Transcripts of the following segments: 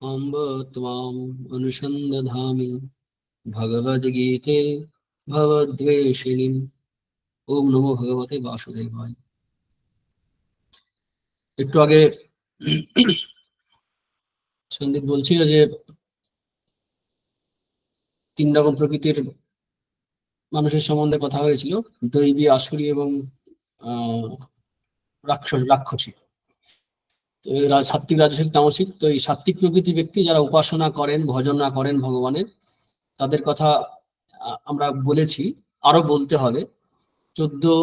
अम्ब त्वाम् अनुसन्दधामि भगवद्गीते भवद्वेषिणीम्। ओम नमो भगवते वासुदेवाय। একটু আগে সন্দীপ বলছিল যে তিন রকম প্রকৃতির মানুষের সম্বন্ধে কথা হয়েছিল, দৈবী, আসুরী এবং আহ রাক্ষসী। তো এই সাত্বিক, রাজসিক, তামসিক। তো এই সাত্বিক প্রকৃতির ব্যক্তি যারা উপাসনা করেন, ভজনা করেন ভগবানের, তাদের কথা আমরা বলেছি, আরো বলতে হবে। 14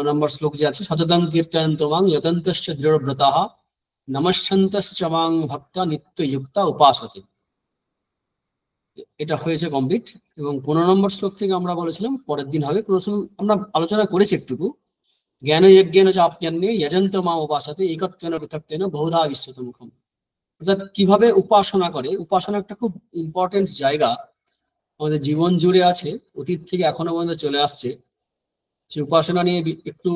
নম্বর শ্লোক যে আছে, সততং কীর্তয়ন্ত মাং যতন্তশ্চ দৃঢ়ব্রতাঃ নমস্যন্তশ্চ মাং ভক্তা নিত্যযুক্তা উপাসতে। এটা হয়েছে কমপ্লিট। এবং 15 নম্বর শ্লোক থেকে আমরা বলেছিলাম পরের দিন হবে, আমরা আলোচনা করেছি একটুকু। জ্ঞান যজ্ঞেন চ আপ্যান্নে যজন্ত মাম উপাসতে একত্বেন পৃথক্তেন বহুধা বিশ্বত মুখম। অর্থাৎ কিভাবে উপাসনা করে, উপাসনা একটা খুব ইম্পর্টেন্ট জায়গা আমাদের জীবন জুড়ে আছে, অতীত থেকে এখনো পর্যন্ত চলে আসছে। সে উপাসনা নিয়ে একটু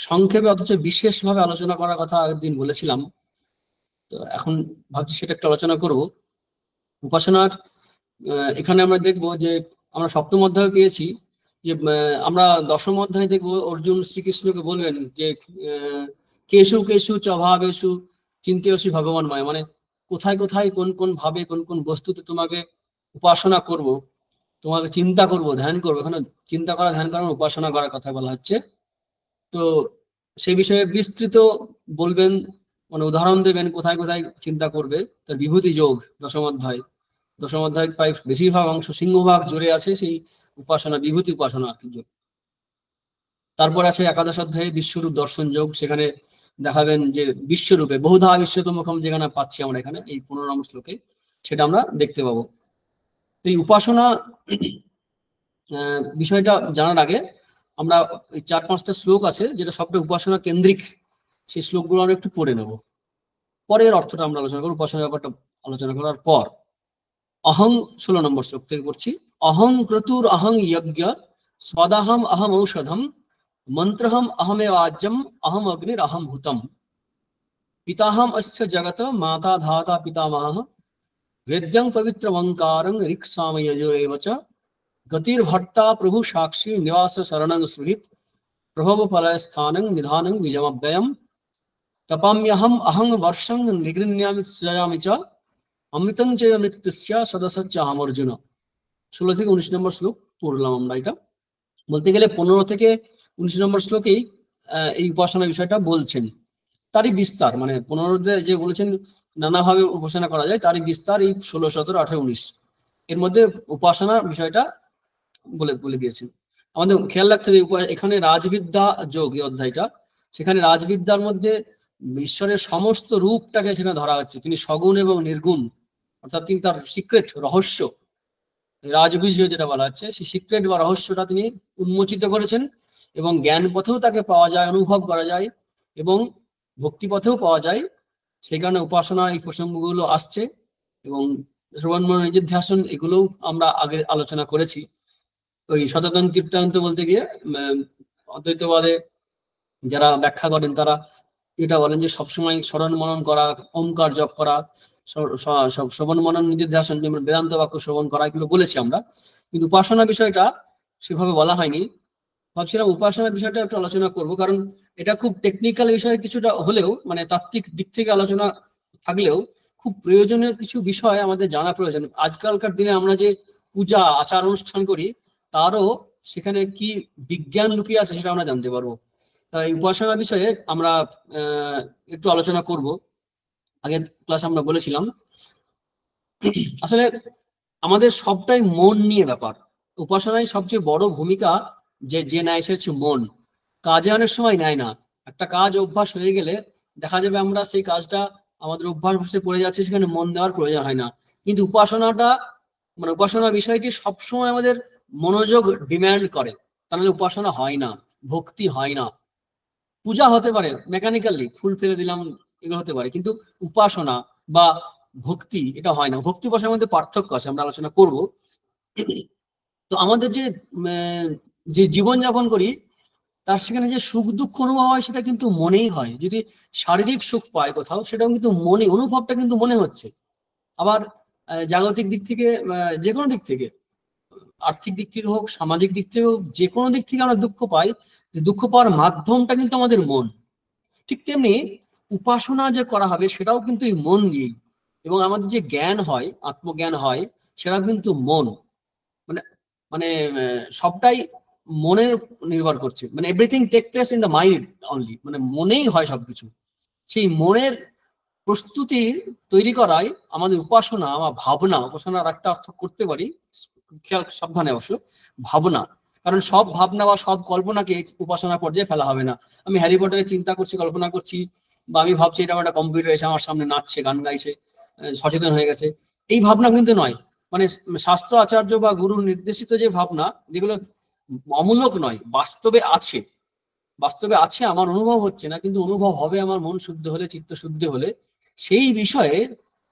সংক্ষেপে অথচ বিশেষভাবে আলোচনা করার কথা আগের দিন বলেছিলাম। তো এখন ভাবছি সেটা একটু আলোচনা করব। উপাসনার এখানে আমরা দেখব যে আমরা সপ্তম অধ্যায় পেয়েছি, যে আমরা দশম অধ্যায় দেখবো অর্জুন শ্রীকৃষ্ণকে বলবেন যে কেশু কেশু চভাবেশু চিন্তেয়সি ভগবান মায়, মানে কোথায় কোথায় কোন কোন ভাবে কোন কোন বস্তুতে তোমাকে উপাসনা করব, তোমাকে চিন্তা করব, ধ্যান করবো। এখানে চিন্তা করা, ধ্যান করা, উপাসনা করার কথা বলা হচ্ছে। তো সেই বিষয়ে বিস্তৃত বলবেন, মানে উদাহরণ দেবেন কোথায় কোথায় চিন্তা করবে। তার বিভূতি যোগ দশম অধ্যায় প্রায় বেশিরভাগ অংশ, সিংহভাগ জুড়ে আছে সেই উপাসনা, বিভূতি উপাসনা আর কি যোগ। তারপর আছে একাদশ অধ্যায়ে বিশ্বরূপ দর্শন যোগ, সেখানে দেখাবেন যে বিশ্বরূপে বহুধা বিশ্বতমুখম যেখানে পাচ্ছি আমরা এখানে এই 15 নম্বর শ্লোকে, সেটা আমরা দেখতে পাবো। এই উপাসনা বিষয়টা জানার আগে আমরা এই 4-5টা শ্লোক আছে যেটা সবটা উপাসনা কেন্দ্রিক, সেই শ্লোকগুলো আমরা একটু পড়ে নেব, পরের অর্থটা আমরা আলোচনা করবো। উপাসনার ব্যাপারটা আলোচনা করার পর অহং 16 নম্বর শ্লোক থেকে পড়ছি। অহং ক্রতুর অহং যজ্ঞ স্বদাহম অহম ঔষধম মন্ত্রহম অহমেবাজ্যম অহম অগ্নির অহম হুতম পিতাহম অস্য জগত মাতা ধাতা পিতামহঃ वेद्यं पवित्रमंकारं ऋक्सामयजो एव च गतिर्भर्ता प्रभु साक्षी निवास शरणं सुहित प्रभव फलय स्थानं निधानं निजमव्ययम् तपाम्यहम् अहं वर्षं निगृह्णामि सजामि च अमृतं च मृत्युस्य सदसच्च अहम अर्जुन। 16 থেকে 19 নম্বর শ্লোক পড়লাম আমরা। এটা বলতে গেলে 15 থেকে 19 নম্বর শ্লোকেই এই উপাসনা বিষয়টা বলছেন, তারই বিস্তার। মানে 15 যে বলেছেন নানাভাবে উপাসনা করা যায়, তারই বিস্তার এই 16, 17, 18, 19 এর মধ্যে উপাসনা বিষয়টা বলে বলে দিয়েছেন। আমাদের খেয়াল রাখতে হবে এখানে রাজবিদ্যা যোগ, এই অধ্যায়টা, সেখানে রাজবিদ্যার মধ্যে ঈশ্বরের সমস্ত রূপটাকে সেখানে ধরা হচ্ছে। তিনি সগুণ এবং নির্গুণ, অর্থাৎ তিনি তার সিক্রেট রহস্য, রাজবীজ যেটা বলা হচ্ছে, সেই সিক্রেট বা রহস্যটা তিনি উন্মোচিত করেছেন। এবং জ্ঞান পথেও তাকে পাওয়া যায়, অনুভব করা যায়, এবং ভক্তি পথেও পাওয়া যায়। সেই কারণে উপাসনা এই প্রসঙ্গগুলো আসছে। এবং শ্রবণ মনন নিধিধ্যাসন এগুলোও আমরা আগে আলোচনা করেছি। ওই সচেতন কীর্তন্ত বলতে গিয়ে অদ্বৈতবাদে যারা ব্যাখ্যা করেন তারা এটা বলেন যে সবসময় স্মরণ মনন করা, ওমকার জপ করা, শ্রবণ মনন নিধিধ্যাসন, যেমন বেদান্ত বাক্য শ্রবণ করা, এগুলো বলেছি আমরা। কিন্তু উপাসনা বিষয়টা সেভাবে বলা হয়নি। ভাবছিলাম উপাসনার বিষয়টা একটু আলোচনা করব, কারণ এটা খুব টেকনিক্যাল বিষয় কিছুটা হলেও, মানে তাত্ত্বিক দিক থেকে আলোচনা থাকলেও খুব প্রয়োজনীয় কিছু বিষয় আমাদের জানা প্রয়োজন। আজকালকার দিনে আমরা যে পূজা আচার অনুষ্ঠান করি, তারও সেখানে কি বিজ্ঞান লুকিয়ে আছে সেটা আমরা জানতে পারবো। তাই উপাসনা বিষয়ে আমরা একটু আলোচনা করব। আগের ক্লাস আমরা বলেছিলাম আসলে আমাদের সবটাই মন নিয়ে ব্যাপার। উপাসনায় সবচেয়ে বড় ভূমিকা যে নেয় সে হচ্ছে মন। কাজে অনেক সময় নেয় না। একটা কাজ অভ্যাস হয়ে গেলে দেখা যাবে আমরা সেই কাজটা আমাদের অভ্যাস বসে পড়ে যাচ্ছে, সেখানে মন দেওয়ার প্রয়োজন হয় না। কিন্তু উপাসনাটা, মানে উপাসনা বিষয়টি সবসময় আমাদের মনোযোগ ডিম্যান্ড করে, তাহলে উপাসনা হয় না, ভক্তি হয় না। পূজা হতে পারে মেকানিক্যালি, ফুল ফেলে দিলাম, এগুলো হতে পারে, কিন্তু উপাসনা বা ভক্তি এটা হয় না। ভক্তি উপাসনার মধ্যে পার্থক্য আছে, আমরা আলোচনা করব। তো আমাদের যে যে জীবনযাপন করি, তার সেখানে যে সুখ দুঃখ অনুভব হয় সেটা কিন্তু মনেই হয়। যদি শারীরিক সুখ পায় কোথাও, সেটাও কিন্তু মনে, অনুভবটা কিন্তু মনে হচ্ছে। আবার জাগতিক দিক থেকে, যে কোনো দিক থেকে, আর্থিক দিক থেকে হোক, সামাজিক দিক থেকে হোক, যে কোনো দিক থেকে আমরা দুঃখ পাই, যে দুঃখ পাওয়ার মাধ্যমটা কিন্তু আমাদের মন। ঠিক তেমনি উপাসনা যে করা হবে সেটাও কিন্তু এই মন দিয়েই, এবং আমাদের যে জ্ঞান হয়, আত্মজ্ঞান হয়, সেটাও কিন্তু মন, মানে মানে সবটাই মনের নির্ভর করছে, মানে everything take place in the mind only, মানে মনেই হয় সবকিছু। সেই মনের প্রস্তুতি তৈরি করাই আমাদের উপাসনা বা ভাবনা। উপাসনার একটা অর্থ করতে পারি, খেয়াল সাবধানে অবশ্য, ভাবনা। কারণ সব ভাবনা বা সব কল্পনাকে উপাসনা পর্যায়ে ফেলা হবে না। আমি হ্যারি পটারের চিন্তা করছি, কল্পনা করছি, বা আমি ভাবছি এটা একটা কম্পিউটার এসে আমার সামনে নাচছে, গান গাইছে, সচেতন হয়ে গেছে, এই ভাবনা কিন্তু নয়। মানে শাস্ত্র আচার্য বা গুরুর নির্দেশিত যে ভাবনা, যেগুলো অমূলক নয়, বাস্তবে আছে, বাস্তবে আছে, আমার অনুভব হচ্ছে না, কিন্তু অনুভব হবে আমার মন শুদ্ধ হলে, চিত্ত শুদ্ধ হলে, সেই বিষয়ে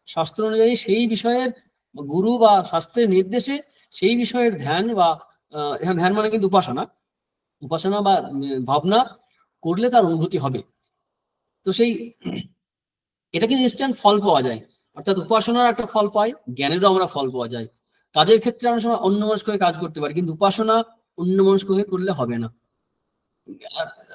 শাস্ত্র অনুযায়ী, সেই বিষয়ের গুরু বা শাস্ত্রের নির্দেশে সেই বিষয়ের ধ্যান বা ধ্যান মানে কিন্তু উপাসনা, উপাসনা বা ভাবনা করলে তার অনুভূতি হবে। তো সেই এটা কিন্তু ইনস্ট্যান্ট ফল পাওয়া যায়, অর্থাৎ উপাসনার একটা ফল পাই, জ্ঞানেরও আমরা ফল পাওয়া যায়। কাজের ক্ষেত্রে আমরা সময় অন্যমনস্ক হয়ে কাজ করতে পারি, কিন্তু উপাসনা অন্যমনস্ক হয়ে করলে হবে না।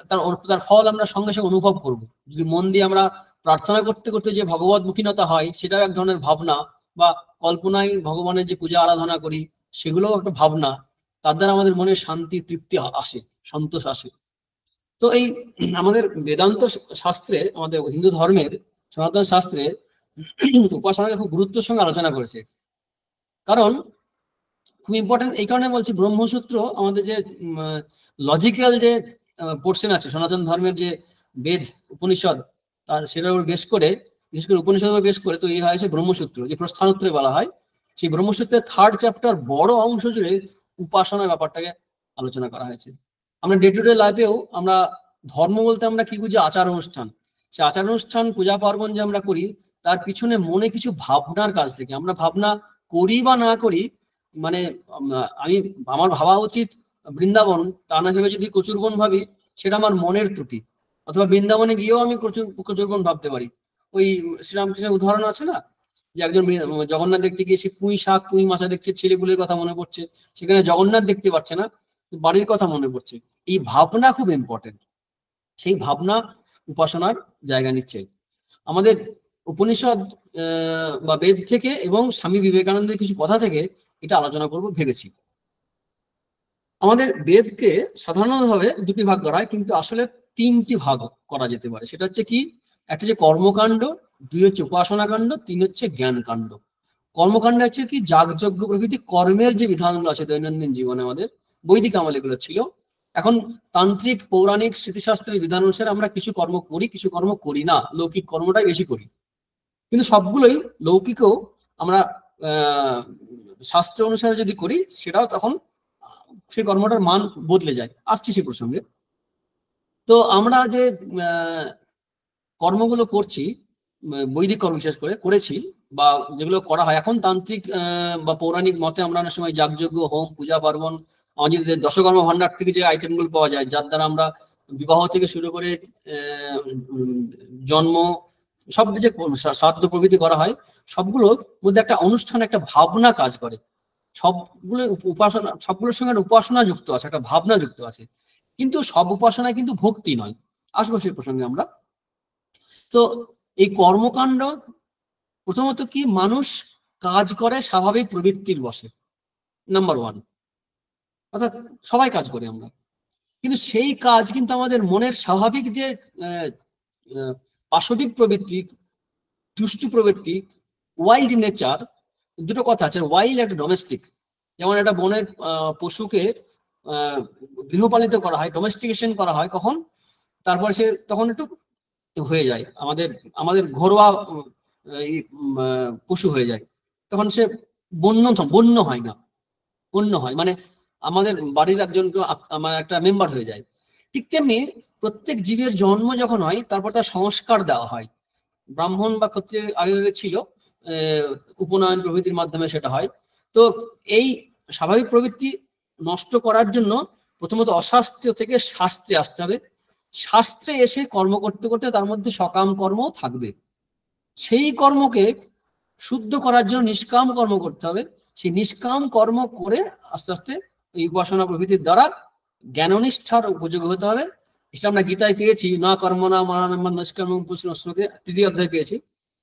তার তার ফল আমরা সঙ্গে সঙ্গে অনুভব করব। যদি মন দিয়ে আমরা প্রার্থনা করতে করতে যে ভগবৎমুখীনতা হয়, সেটাও এক ধরনের ভাবনা, বা কল্পনায় ভগবানের যে পূজা আরাধনা করি, সেগুলোও একটা ভাবনা। তার দ্বারা আমাদের মনে শান্তি, তৃপ্তি আসে, সন্তোষ আসে। তো এই আমাদের বেদান্ত শাস্ত্রে, আমাদের হিন্দু ধর্মের সনাতন শাস্ত্রে উপাসনাকে খুব গুরুত্বের সঙ্গে আলোচনা করেছে। কারণ খুব ইম্পর্টেন্ট এই কারণে বলছি, ব্রহ্মসূত্র আমাদের যে লজিক্যাল যে পোর্শন আছে সনাতন ধর্মের, যে বেদ উপনিষদ, তার সেটার উপর বেশ করে, বিশেষ করে উপনিষদের উপর বেশ করে তৈরি হয়েছে ব্রহ্মসূত্র, যে প্রস্থানোত্তরে বলা হয়। সেই ব্রহ্মসূত্রের 3rd চ্যাপ্টার বড় অংশ জুড়ে উপাসনার ব্যাপারটাকে আলোচনা করা হয়েছে। আমরা ডে টু ডে লাইফেও আমরা ধর্ম বলতে আমরা কি বুঝি? আচার অনুষ্ঠান। সে আচার অনুষ্ঠান, পূজা পার্বণ যে আমরা করি, তার পিছনে মনে কিছু ভাবনার কাজ থেকে আমরা ভাবনা করি বা না করি, মানে আমি, আমার ভাবা উচিত বৃন্দাবন, তা না ভেবে যদি কচুরবন ভাবি, সেটা আমার মনের ত্রুটি। অথবা বৃন্দাবনে গিয়েও আমি কচুরবন ভাবতে পারি। ওই শ্রীরামকৃষ্ণের উদাহরণ আছে না, যে একজন জগন্নাথ দেখতে গিয়ে সে পুঁই শাক, পুঁই মাছা দেখছে, ছেলেগুলোর কথা মনে পড়ছে, সেখানে জগন্নাথ দেখতে পাচ্ছে না, বাড়ির কথা মনে পড়ছে। এই ভাবনা খুব ইম্পর্টেন্ট। সেই ভাবনা উপাসনার জায়গা নিচ্ছে। আমাদের উপনিষদ বা বেদ থেকে এবং স্বামী বিবেকানন্দের কিছু কথা থেকে এটা আলোচনা করব ভেবেছি। আমাদের বেদকে সাধারণভাবে 2টি ভাগ করা হয়, কিন্তু আসলে 3টি ভাগ করা যেতে পারে। সেটা হচ্ছে কি? একটা হচ্ছে কর্মকাণ্ড, 2 হচ্ছে উপাসনা কাণ্ড, 3 হচ্ছে জ্ঞান কাণ্ড। কর্মকাণ্ড হচ্ছে কি? যাগযজ্ঞ প্রভৃতি কর্মের যে বিধানগুলো আছে দৈনন্দিন জীবনে, আমাদের বৈদিক আমলে এগুলো ছিল। এখন তান্ত্রিক পৌরাণিক স্মৃতিশাস্ত্রের বিধান অনুসারে আমরা কিছু কর্ম করি, কিছু কর্ম করি না, লৌকিক কর্মটাই বেশি করি। কিন্তু সবগুলোই লৌকিকও আমরা শাস্ত্র অনুসারে যদি করি, সেটাও তখন সেই কর্মটার মান বদলে যায়। আসছি সে প্রসঙ্গে। তো আমরা যে কর্মগুলো করছি, বৈদিক কর্ম বিশেষ করে করেছি, বা যেগুলো করা হয় এখন তান্ত্রিক বা পৌরাণিক মতে, আমরা অনেক সময় যাগযজ্ঞ, হোম, পূজা পার্বণ, আমাদের দশকর্ম ভান্ডার থেকে যে আইটেমগুলো পাওয়া যায়, যার দ্বারা আমরা বিবাহ থেকে শুরু করে জন্ম, সব যে শ্রাদ্ধ প্রভৃতি করা হয়, সবগুলোর মধ্যে একটা অনুষ্ঠান, একটা ভাবনা কাজ করে। সবগুলো উপাসনা, সবগুলোর সঙ্গে একটা উপাসনা যুক্ত আছে, একটা ভাবনা যুক্ত আছে। কিন্তু সব উপাসনা কিন্তু ভক্তি নয়। আসবো সেই প্রসঙ্গে আমরা। তো এই কর্মকাণ্ড প্রথমত কি? মানুষ কাজ করে স্বাভাবিক প্রবৃত্তির বশে, নাম্বার 1। অর্থাৎ সবাই কাজ করি আমরা, কিন্তু সেই কাজ কিন্তু আমাদের মনের স্বাভাবিক যে পাশবিক প্রবৃত্তি, দুষ্টু প্রবৃত্তি, ওয়াইল্ড নেচার, 2টো কথা আছে, ওয়াইল্ড একটা ডোমেস্টিক। যেমন একটা বনের পশুকে গৃহপালিত করা হয়, ডোমেস্টিকেশন করা হয়, কখন? তারপর সে তখন একটু হয়ে যায়, আমাদের আমাদের ঘরোয়া পশু হয়ে যায়, তখন সে বন্য হয় না, বন্য হয়, মানে আমাদের বাড়ির একজন আমার একটা মেম্বার হয়ে যায়। ঠিক তেমনি প্রত্যেক জীবের জন্ম যখন হয়, তারপর তার সংস্কার দেওয়া হয়। ব্রাহ্মণ বা ক্ষত্রিয় আগে ছিল, উপনয়ন প্রভৃতির মাধ্যমে সেটা হয়। তো এই স্বাভাবিক প্রবৃত্তি নষ্ট করার জন্য প্রথমত অশাস্ত্রীয় থেকে শাস্ত্রে আসতে হবে। শাস্ত্রে এসে কর্ম করতে করতে তার মধ্যে সকাম কর্ম থাকবে। সেই কর্মকে শুদ্ধ করার জন্য নিষ্কাম কর্ম করতে হবে। সেই নিষ্কাম কর্ম করে আস্তে আস্তে এই উপাসনা প্রভৃতির দ্বারা জ্ঞাননিষ্ঠার উপযোগী হতে হবে। এটা আমরা গীতায় পেয়েছি, না কর্ম না মানান নিষ্কাম তৃতীয় অধ্যায় পেয়েছি।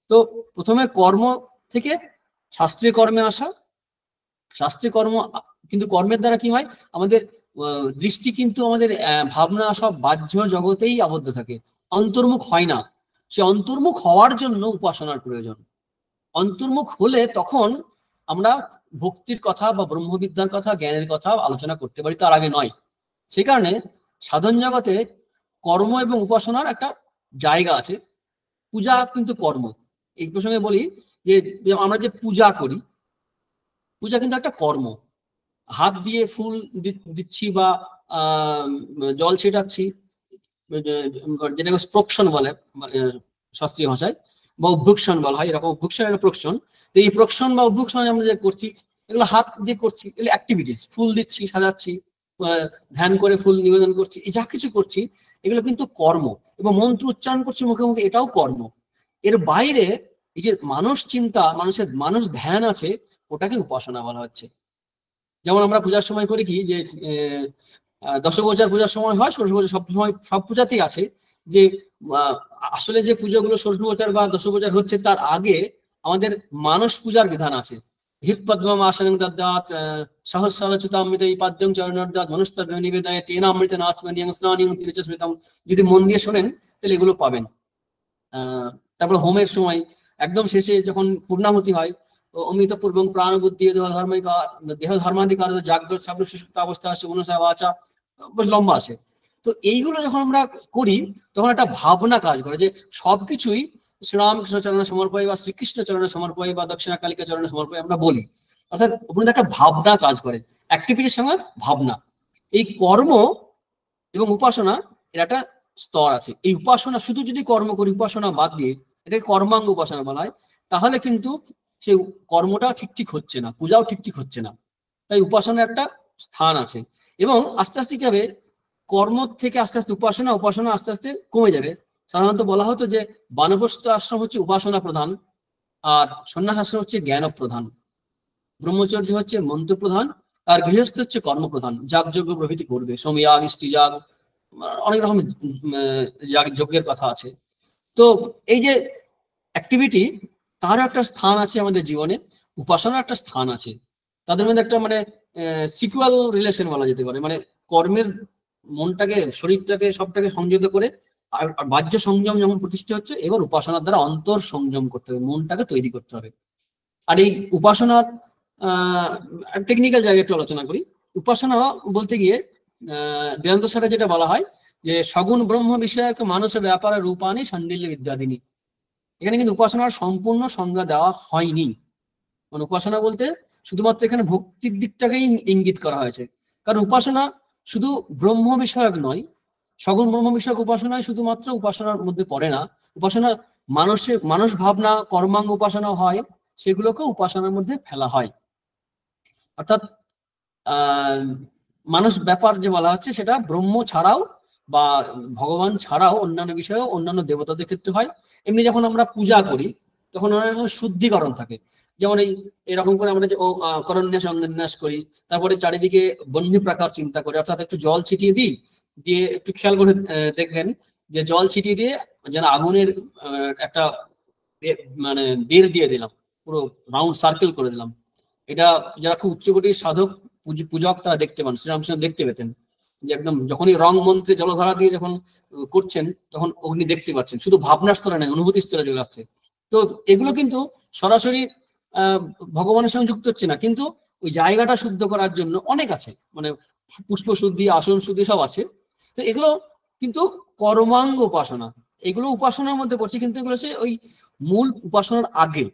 তো প্রথমে কর্ম থেকে শাস্ত্রীয় কর্মে আসা, শাস্ত্রীয় কর্ম, কিন্তু কর্মের দ্বারা কি হয়, আমাদের দৃষ্টি কিন্তু আমাদের ভাবনা সব বাহ্য জগতেই আবদ্ধ থাকে, অন্তর্মুখ হয় না। সে অন্তর্মুখ হওয়ার জন্য উপাসনার প্রয়োজন। অন্তর্মুখ হলে তখন আমরা ভক্তির কথা বা ব্রহ্মবিদ্যার কথা, জ্ঞানের কথা আলোচনা করতে পারি, তার আগে নয়। সে কারণে সাধন জগতে কর্ম এবং উপাসনার একটা জায়গা আছে। পূজা কিন্তু কর্ম। এই প্রসঙ্গে বলি যে আমরা যে পূজা করি, পূজা কিন্তু একটা কর্ম। হাত দিয়ে ফুল দিচ্ছি বা জল ছেটাচ্ছি, যেটাকে স্প্রোকশন বলে শাস্ত্রীয় ভাষায়, বা অভ্যুক্ষণ বলা হয়, এরকম অভ্যুক্ষণ একটা প্রোকশন। তো এই প্রোকশন বা অভ্যুক্ষণ আমরা যে করছি, এগুলো হাত দিয়ে করছি, এগুলো অ্যাক্টিভিটিস। ফুল দিচ্ছি, সাজাচ্ছি, ধ্যান করে ফুল নিবেদন করছি, এই যা কিছু করছি এগুলো কিন্তু কর্ম। এবং মন্ত্র উচ্চারণ করছি মুখে মুখে, এটাও কর্ম। এর বাইরে এই যে মানুষ চিন্তা, মানুষ ধ্যান আছে, ওটাকে উপাসনা বলা হচ্ছে। যেমন আমরা পূজার সময় করি কি, যে দশভূজার পূজার সময় হয়, ষোড়শভূজা সব সময় সব পূজাতেই আছে, যে আসলে যে পুজোগুলো ষোড়শভূজার বা দশভূজার হচ্ছে তার আগে আমাদের মানস পূজার বিধান আছে। হৃৎপদ্মম আসনং দদ্যাৎ সহস্রাচ্যুতামৃত পাদ্যং চরণোর্দাৎ মনুস্তদ্য নিবেদয় তেন অমৃত নাচমনিয়ং স্নানিয়ং তিরচস্মৃতম। যদি মন দিয়ে শোনেন তাহলে এগুলো পাবেন। তারপর হোমের সময় একদম শেষে যখন পূর্ণাহুতি হয়, অমৃত পূর্বং প্রাণ বুদ্ধি দেহ ধর্মাধিকার জাগ্রত সাবল সুষুপ্ত অবস্থা আছে, মনসা বাচা, বেশ লম্বা আছে। তো এইগুলো যখন আমরা করি তখন একটা ভাবনা কাজ করে, যে সবকিছুই শ্রীরামকৃষ্ণ চরণে সমর্পয় বা শ্রীকৃষ্ণ চরণে সমর্পয় বা দক্ষিণা কালিকা চরণে সমর্পয় আমরা বলি, অর্থাৎ ওখানে একটা ভাবনা কাজ করে, অ্যাক্টিভিটির সঙ্গে ভাবনা। এই কর্ম এবং উপাসনা এর একটা স্তর আছে। এই উপাসনা শুধু যদি কর্ম করি, উপাসনা বাদ দিয়ে, এটাকে কর্মাঙ্গ উপাসনা বলা হয়, তাহলে কিন্তু সেই কর্মটা ঠিক হচ্ছে না, পূজাও ঠিক হচ্ছে না। তাই উপাসনার একটা স্থান আছে। এবং আস্তে আস্তে কি হবে, কর্ম থেকে আস্তে আস্তে উপাসনা আস্তে আস্তে কমে যাবে। সাধারণত বলা হতো যে বানপ্রস্থ আশ্রম হচ্ছে উপাসনা প্রধান, আর সন্ন্যাস আশ্রম হচ্ছে জ্ঞান প্রধান, ব্রহ্মচর্য হচ্ছে মন্ত্র প্রধান, আর গৃহস্থ হচ্ছে কর্মপ্রধান। যাগযজ্ঞ প্রভৃতি করবে, সোময়াগ, ইষ্টিযাগ, অনেক রকম যজ্ঞের কথা আছে। তো এই যে অ্যাক্টিভিটি, তার একটা স্থান আছে আমাদের জীবনে, উপাসনার একটা স্থান আছে। তাদের মধ্যে একটা মানে সিকুয়াল রিলেশন বলা যেতে পারে। মানে কর্মের মনটাকে, শরীরটাকে, সবটাকে সংযত করে, আর বাহ্য সংযম যখন প্রতিষ্ঠা হচ্ছে, এবার উপাসনার দ্বারা অন্তর সংযম করতে হবে, মনটাকে তৈরি করতে হবে। আর এই উপাসনার টেকনিক্যাল জায়গায় একটু আলোচনা করি। উপাসনা বলতে গিয়ে বেদান্ত সারে যেটা বলা হয়, যে সগুণ ব্রহ্ম বিষয়ক মানুষের ব্যাপারে রূপানি সান্ডিল্য বিদ্যাদিনী। এখানে কিন্তু উপাসনার সম্পূর্ণ সংজ্ঞা দেওয়া হয়নি। মানে উপাসনা বলতে শুধুমাত্র এখানে ভক্তির দিকটাকেই ইঙ্গিত করা হয়েছে। কারণ উপাসনা শুধু ব্রহ্ম বিষয়ক নয়, সগুণ ব্রহ্ম বিষয়ক উপাসনায় শুধুমাত্র উপাসনার মধ্যে পড়ে না। উপাসনা মানুষ ভাবনা, কর্মাঙ্গ উপাসনা হয়, সেগুলোকে উপাসনার মধ্যে ফেলা হয়। অর্থাৎ মানুষ ব্যাপার যে বলা হচ্ছে, সেটা ব্রহ্ম ছাড়াও বা ভগবান ছাড়াও অন্যান্য বিষয়েও, অন্যান্য দেবতাদের ক্ষেত্রে হয়। এমনি যখন আমরা পূজা করি তখন অনেক শুদ্ধিকরণ থাকে। যেমন এরকম করে আমরা যে করন্যাস অঙ্গন্যাস করি, তারপরে চারিদিকে বন্যী প্রাকার চিন্তা করি, অর্থাৎ একটু জল ছিটিয়ে দিই, দিয়ে একটু খেয়াল করে দেখবেন যে জল ছিটিয়ে দিয়ে যেন আগুনের একটা মানে বের দিয়ে দিলাম, পুরো রাউন্ড সার্কেল করে দিলাম। এটা যারা খুব উচ্চকোটির সাধক পূজক তারা দেখতে পান, শ্রীরামকৃষ্ণ দেখতে পেতেন, যে একদম যখনই রং মন্ত্রে জলধারা দিয়ে যখন করছেন তখন অগ্নি দেখতে পাচ্ছেন, শুধু ভাবনার স্তরে নয়, অনুভূতি স্তরে চলে আসছে। তো এগুলো কিন্তু সরাসরি ভগবানের সঙ্গে যুক্ত হচ্ছে না, কিন্তু ওই জায়গাটা শুদ্ধ করার জন্য অনেক আছে, মানে পুষ্প শুদ্ধি, আসন শুদ্ধি সব আছে। তো এগুলো কিন্তু কর্মাঙ্গ উপাসনা, এগুলো উপাসনার মধ্যে পড়ছে, কিন্তু এগুলো হচ্ছে ওই মূল উপাসনার আগে।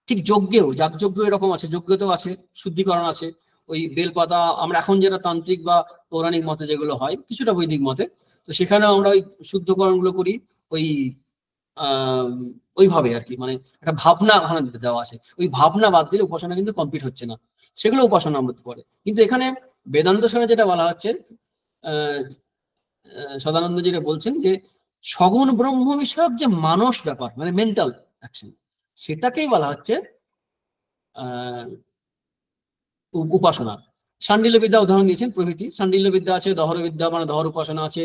ঠিক যজ্ঞেও, যাগযজ্ঞ এরকম আছে, যজ্ঞতেও আছে শুদ্ধিকরণ আছে। ওই বেলপাতা, আমরা এখন যেটা তান্ত্রিক বা পৌরাণিক মতে যেগুলো হয়, কিছুটা বৈদিক মতে, তো সেখানে আমরা ওই শুদ্ধকরণ গুলো করি ওই ওইভাবে আর কি। মানে একটা ভাবনা ওখানে দেওয়া আছে, ওই ভাবনা বাদ দিলে উপাসনা কিন্তু কমপ্লিট হচ্ছে না, সেগুলো উপাসনার মধ্যে পড়ে। কিন্তু এখানে বেদান্ত সারে যেটা বলা হচ্ছে, সদানন্দ যেটা বলছেন, যে সগুণ ব্রহ্ম বিষয়ক যে মানস ব্যাপার, মানে মেন্টাল অ্যাকশন, সেটাকেই বলা হচ্ছে উপাসনা। শাণ্ডিল্য বিদ্যা উদাহরণ দিয়েছেন প্রভৃতি। শাণ্ডিল্য বিদ্যা আছে, দহর বিদ্যা মানে দহর উপাসনা আছে,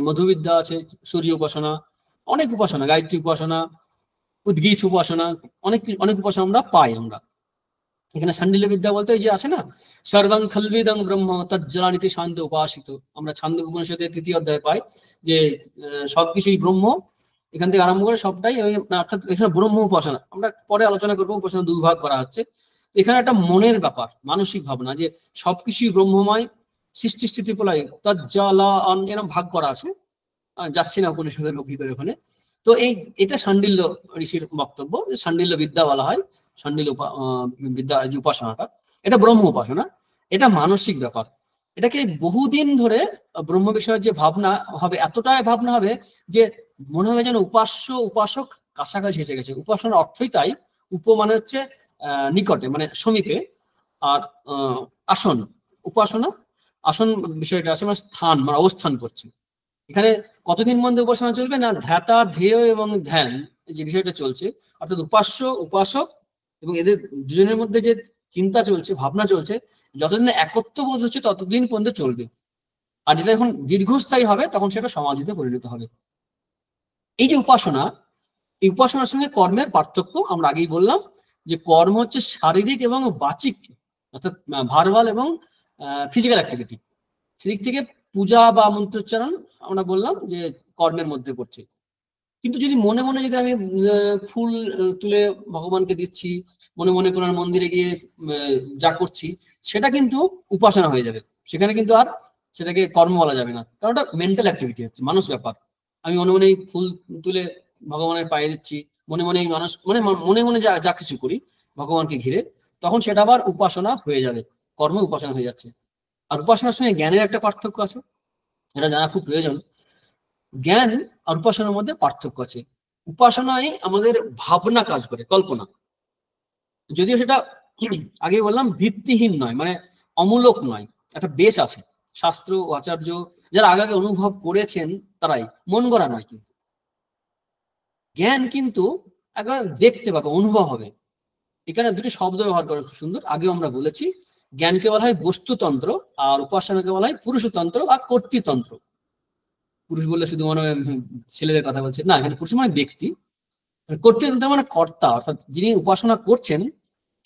মধুবিদ্যা আছে, সূর্য উপাসনা, অনেক উপাসনা, গায়ত্রী উপাসনা, উদ্গীত উপাসনা, অনেক অনেক উপাসনা আমরা পাই। আমরা এখানে শাণ্ডিল্য বিদ্যা বলতে যে আছে না, সর্বং খলবিদং ব্রহ্ম তজ্জলানিতি শান্ত উপাসিত, আমরা ছান্দোক্য উপনিষদের 3য় অধ্যায়ে পাই যে সবকিছুই ব্রহ্ম, এখান থেকে আরম্ভ করে সবটাই, অর্থাৎ এখানে ব্রহ্ম উপাসনা আমরা পরে আলোচনা করবো। উপাসনা 2 ভাগ করা হচ্ছে। এখানে একটা মনের ব্যাপার, মানসিক ভাবনা যে সবকিছুই ব্রহ্মময়, সৃষ্টি স্থিতি প্রলয় তজ্জলান এরকম ভাগ করা আছে, যাচ্ছি না উপনিষদের ভিতরে ওখানে। তো এটা শাণ্ডিল্য ঋষির বক্তব্য, যে শাণ্ডিল্য বিদ্যা বলা হয়, শাণ্ডিল্য বিদ্যা যে উপাসনাটা, এটা ব্রহ্ম উপাসনা, এটা মানসিক ব্যাপার। এটাকে বহুদিন ধরে ব্রহ্ম বিষয়ের যে ভাবনা হবে, এতটাই ভাবনা হবে যে মনে হবে যেন উপাস্য উপাসক কাছাকাছি এসে গেছে। উপাসনার অর্থই তাই। উপ মানে হচ্ছে নিকটে, মানে সমীপে, আর আসন, উপাসনা আসন বিষয়টা আছে, মানে স্থান, মানে অবস্থান করছে। এখানে কতদিন মধ্যে উপাসনা চলবে না, ধ্যাতা ধ্যেয় এবং ধ্যান যে বিষয়টা চলছে, অর্থাৎ উপাস্য উপাসক এবং এদের দুজনের মধ্যে যে চিন্তা চলছে, ভাবনা চলছে, যতদিন একত্ব বোধ হচ্ছে ততদিন পর্যন্ত চলবে। আর এটা যখন দীর্ঘস্থায়ী হবে তখন সেটা সমাধিতে পরিণত হবে। এই যে উপাসনা, এই উপাসনার সঙ্গে কর্মের পার্থক্য আমরা আগেই বললাম, যে কর্ম হচ্ছে শারীরিক এবং বাচিক, অর্থাৎ ভার্বাল এবং ফিজিক্যাল অ্যাক্টিভিটি। সেদিক থেকে পূজা বা মন্ত্রোচ্চারণ আমরা বললাম যে কর্মের মধ্যে পড়ছে। কিন্তু যদি মনে মনে যদি আমি ফুল তুলে ভগবানকে দিচ্ছি, মনে মনে কোনো মন্দিরে গিয়ে যা করছি, সেটা কিন্তু উপাসনা হয়ে যাবে। সেখানে কিন্তু আর সেটাকে কর্ম বলা যাবে না, কারণ ওটা মেন্টাল অ্যাক্টিভিটি হচ্ছে, মানুষ ব্যাপার। আমি মনে মনে ফুল তুলে ভগবানের পায়ে দিচ্ছি, মনে মনে মানুষ মনে মনে যা যা কিছু করি ভগবানকে ঘিরে, তখন সেটা আবার উপাসনা হয়ে যাবে, কর্ম উপাসনা হয়ে যাচ্ছে। আর উপাসনার সঙ্গে জ্ঞানের একটা পার্থক্য আছে, এটা জানা খুব প্রয়োজন। জ্ঞান আর উপাসনার মধ্যে পার্থক্য আছে। উপাসনায় আমাদের ভাবনা কাজ করে, কল্পনা, যদিও সেটা আগে বললাম ভিত্তিহীন নয়, মানে অমূলক নয়, একটা বেশ আছে। শাস্ত্র ও আচার্য যারা আগে আগে অনুভব করেছেন তারাই, মন গড়া নয়। কিন্তু জ্ঞান কিন্তু একবার দেখতে পাবে, অনুভব হবে। এখানে দুটি শব্দ ব্যবহার করে খুব সুন্দর, আগে আমরা বলেছি। জ্ঞানকে বলা হয় বস্তুতন্ত্র, আর উপাসনাকে বলা হয় পুরুষতন্ত্র বা কর্তৃতন্ত্র। পুরুষ বললে শুধু মনে হয় ছেলেদের কথা বলছে না, এখানে পুরুষ মানে ব্যক্তি, কর্তৃতন্ত্র মানে কর্তা, অর্থাৎ যিনি উপাসনা করছেন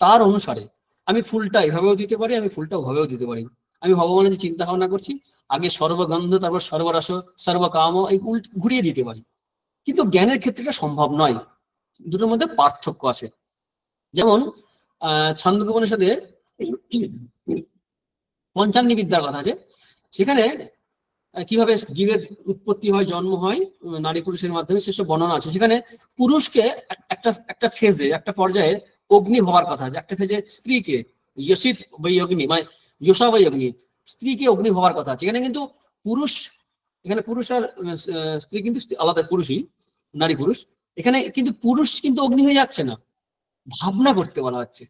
তার অনুসারে। আমি ফুলটা এভাবেও দিতে পারি, আমি ফুলটা ওভাবেও দিতে পারি। আমি ভগবানের যে চিন্তা ভাবনা করছি, আগে সর্বগন্ধ তারপর সর্বরস সর্বকাম, এই ঘুরিয়ে দিতে পারি। কিন্তু জ্ঞানের ক্ষেত্রে এটা সম্ভব নয়, দুটোর মধ্যে পার্থক্য আছে। যেমন ছান্দোক্য উপনিষদে পঞ্চাঙ্গি বিদ্যার কথা আছে, সেখানে কিভাবে জীবের উৎপত্তি হয়, জন্ম হয় নারী পুরুষের মাধ্যমে, সেসব বর্ণনা আছে। সেখানে পুরুষকে একটা একটা ফেজে, একটা পর্যায়ে অগ্নি হওয়ার কথা আছে, একটা ফেজে স্ত্রীকে ইয়সিত বৈ অগ্নি, মানে যশা বৈ অগ্নি, স্ত্রীকে অগ্নি হওয়ার কথা আছে। এখানে কিন্তু পুরুষ, এখানে পুরুষ আর স্ত্রী কিন্তু আলাদা, পুরুষই, নারী পুরুষ। এখানে কিন্তু পুরুষ কিন্তু অগ্নি হয়ে যাচ্ছে না, ভাবনা করতে বলা হচ্ছে।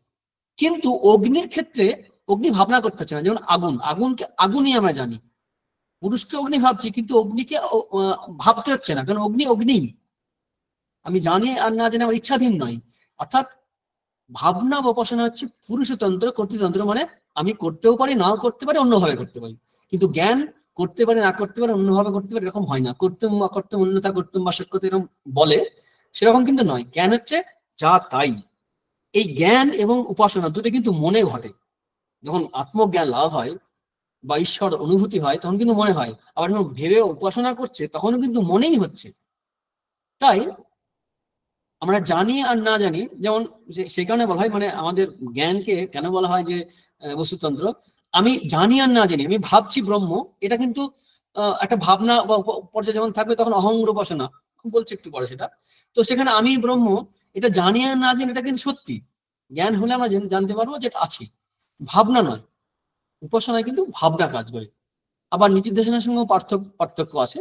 কিন্তু অগ্নির ক্ষেত্রে অগ্নি ভাবনা করতে হচ্ছে না। যেমন আগুন, আগুনকে আগুনই আমরা জানি, পুরুষকে অগ্নি ভাবছি, কিন্তু অগ্নিকে ভাবতে হচ্ছে না, কারণ অগ্নি অগ্নি, আমি জানি আর না জানি আমার ইচ্ছাধীন নয়। অর্থাৎ ভাবনা বা উপাসনা হচ্ছে পুরুষতন্ত্র, কর্তৃতন্ত্র, মানে আমি করতেও পারি, নাও করতে পারি, অন্যভাবে করতে পারি। কিন্তু জ্ঞান করতে পারে, না করতে পারে, অন্যভাবে করতে পারে, এরকম হয় না। করতুম অকর্তুম অন্যথা করতুম বা সত্যতা এরকম বলে, সেরকম কিন্তু নয়। জ্ঞান হচ্ছে যা তাই। এই জ্ঞান এবং উপাসনা দুটো কিন্তু মনে ঘটে। যখন আত্মজ্ঞান লাভ হয় বা ঈশ্বর অনুভূতি হয়, তখন কিন্তু মনে হয়। আবার যখন ভেবে উপাসনা করছে তখনও কিন্তু মনেই হচ্ছে। তাই আমরা জানি আর না জানি, যেমন সেই কারণে বলা হয়, মানে আমাদের জ্ঞানকে কেন বলা হয় যে বস্তুতন্ত্র, আমি জানি আর না জানি, আমি ভাবছি ব্রহ্ম, এটা কিন্তু একটা ভাবনা বা পর্যায়ে যখন থাকবে তখন অহংর উপাসনা বলছে একটু পরে সেটা। তো সেখানে আমি ব্রহ্ম, এটা জানি আর না জানি, এটা কিন্তু সত্যি। জ্ঞান হলে আমরা জানতে পারবো যে এটা আছে, ভাবনা নয়। উপাসনায় কিন্তু ভাবনা কাজ করে। আবার নীতিধ্যাসনের সঙ্গেও পার্থক্য আছে।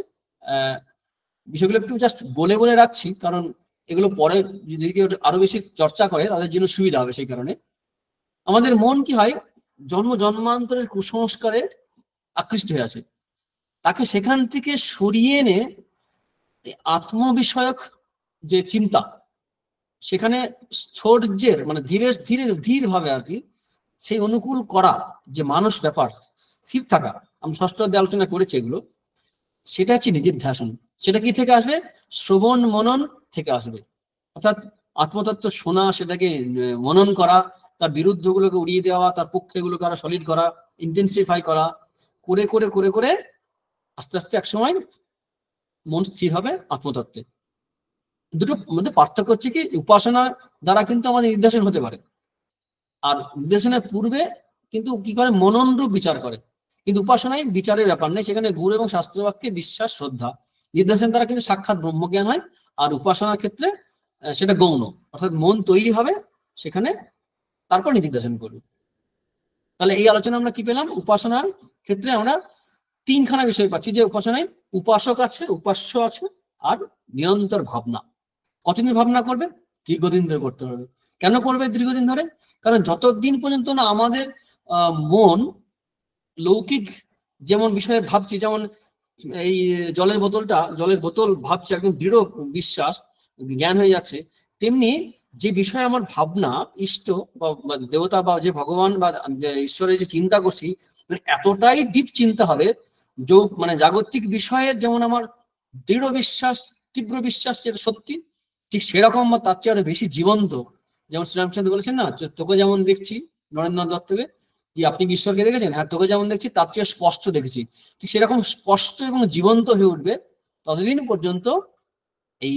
বিষয়গুলো একটু জাস্ট বলে বলে রাখছি, কারণ এগুলো পরে যদি কেউ আরো বেশি চর্চা করে তাদের জন্য সুবিধা হবে। সেই কারণে আমাদের মন কি হয়, জন্মান্তরের কুসংস্কারে আকৃষ্ট হয়ে আছে, তাকে সেখান থেকে সরিয়ে এনে আত্মবিষয়ক যে চিন্তা, সেখানে স্থৈর্যের মানে ধীর ভাবে আর কি সেই অনুকূল করা যে মানুষ ব্যাপার, স্থির থাকা, আমরা ষষ্ঠ অধ্যায়ে আলোচনা করেছি এগুলো, সেটা হচ্ছে নিধিধ্যাসন। সেটা কি থেকে আসবে? শ্রবণ মনন থেকে আসবে। অর্থাৎ আত্মতত্ত্ব শোনা, সেটাকে মনন করা, তার বিরুদ্ধগুলোকে উড়িয়ে দেওয়া, তার পক্ষেগুলোকে আরো সলিড করা, ইন্টেন্সিফাই করা, করে করে করে করে আস্তে আস্তে একসময় মন স্থির হবে আত্মতত্ত্বে। দুটোর মধ্যে পার্থক্য হচ্ছে কি, উপাসনার দ্বারা কিন্তু আমাদের নির্দেশন হতে পারে, আর নির্দেশনের পূর্বে কিন্তু কি করে, মননরূপ বিচার করে। কিন্তু উপাসনায় বিচারের ব্যাপার নেই, সেখানে গুরু এবং শাস্ত্রবাক্যে বিশ্বাস শ্রদ্ধা। নির্দেশন দ্বারা কিন্তু সাক্ষাৎ ব্রহ্মজ্ঞান হয়, আর উপাসনার ক্ষেত্রে সেটা গৌণ, অর্থাৎ মন তৈরি হবে সেখানে, তারপর নির্দেশন করবে। তাহলে এই আলোচনা আমরা কি পেলাম? উপাসনার ক্ষেত্রে আমরা তিনখানা বিষয় পাচ্ছি, যে উপাসনায় উপাসক আছে, উপাস্য আছে, আর নিরন্তর ভাবনা। কতদিন ভাবনা করবে? দীর্ঘদিন ধরে করতে হবে। কেন করবে দীর্ঘদিন ধরে? কারণ যতদিন পর্যন্ত না আমাদের মন লৌকিক যেমন বিষয়ে ভাবছি, যেমন এই জলের বোতল ভাবছে, একদম দৃঢ় বিশ্বাস জ্ঞান হয়ে যাচ্ছে, তেমনি যে বিষয়ে আমার ভাবনা ইষ্ট বা দেবতা বা যে ভগবান বা ঈশ্বরের যে চিন্তা করছি, মানে এতটাই ডিপ চিন্তা হবে, মানে জাগতিক বিষয়ের যেমন আমার দৃঢ় বিশ্বাস, তীব্র বিশ্বাস যেটা সত্যি, ঠিক সেরকম বা তার চেয়ে আরো বেশি জীবন্ত। যেমন শ্রীরামচন্দ্র বলেছেন না, তোকে যেমন দেখছি নরেন্দ্রনাথ দত্তকে, যে আপনি কি ঈশ্বরকে দেখেছেন? হ্যাঁ, তোকে যেমন দেখছি তার চেয়ে স্পষ্ট দেখেছি। ঠিক সেরকম স্পষ্ট এবং জীবন্ত হয়ে উঠবে ততদিন পর্যন্ত এই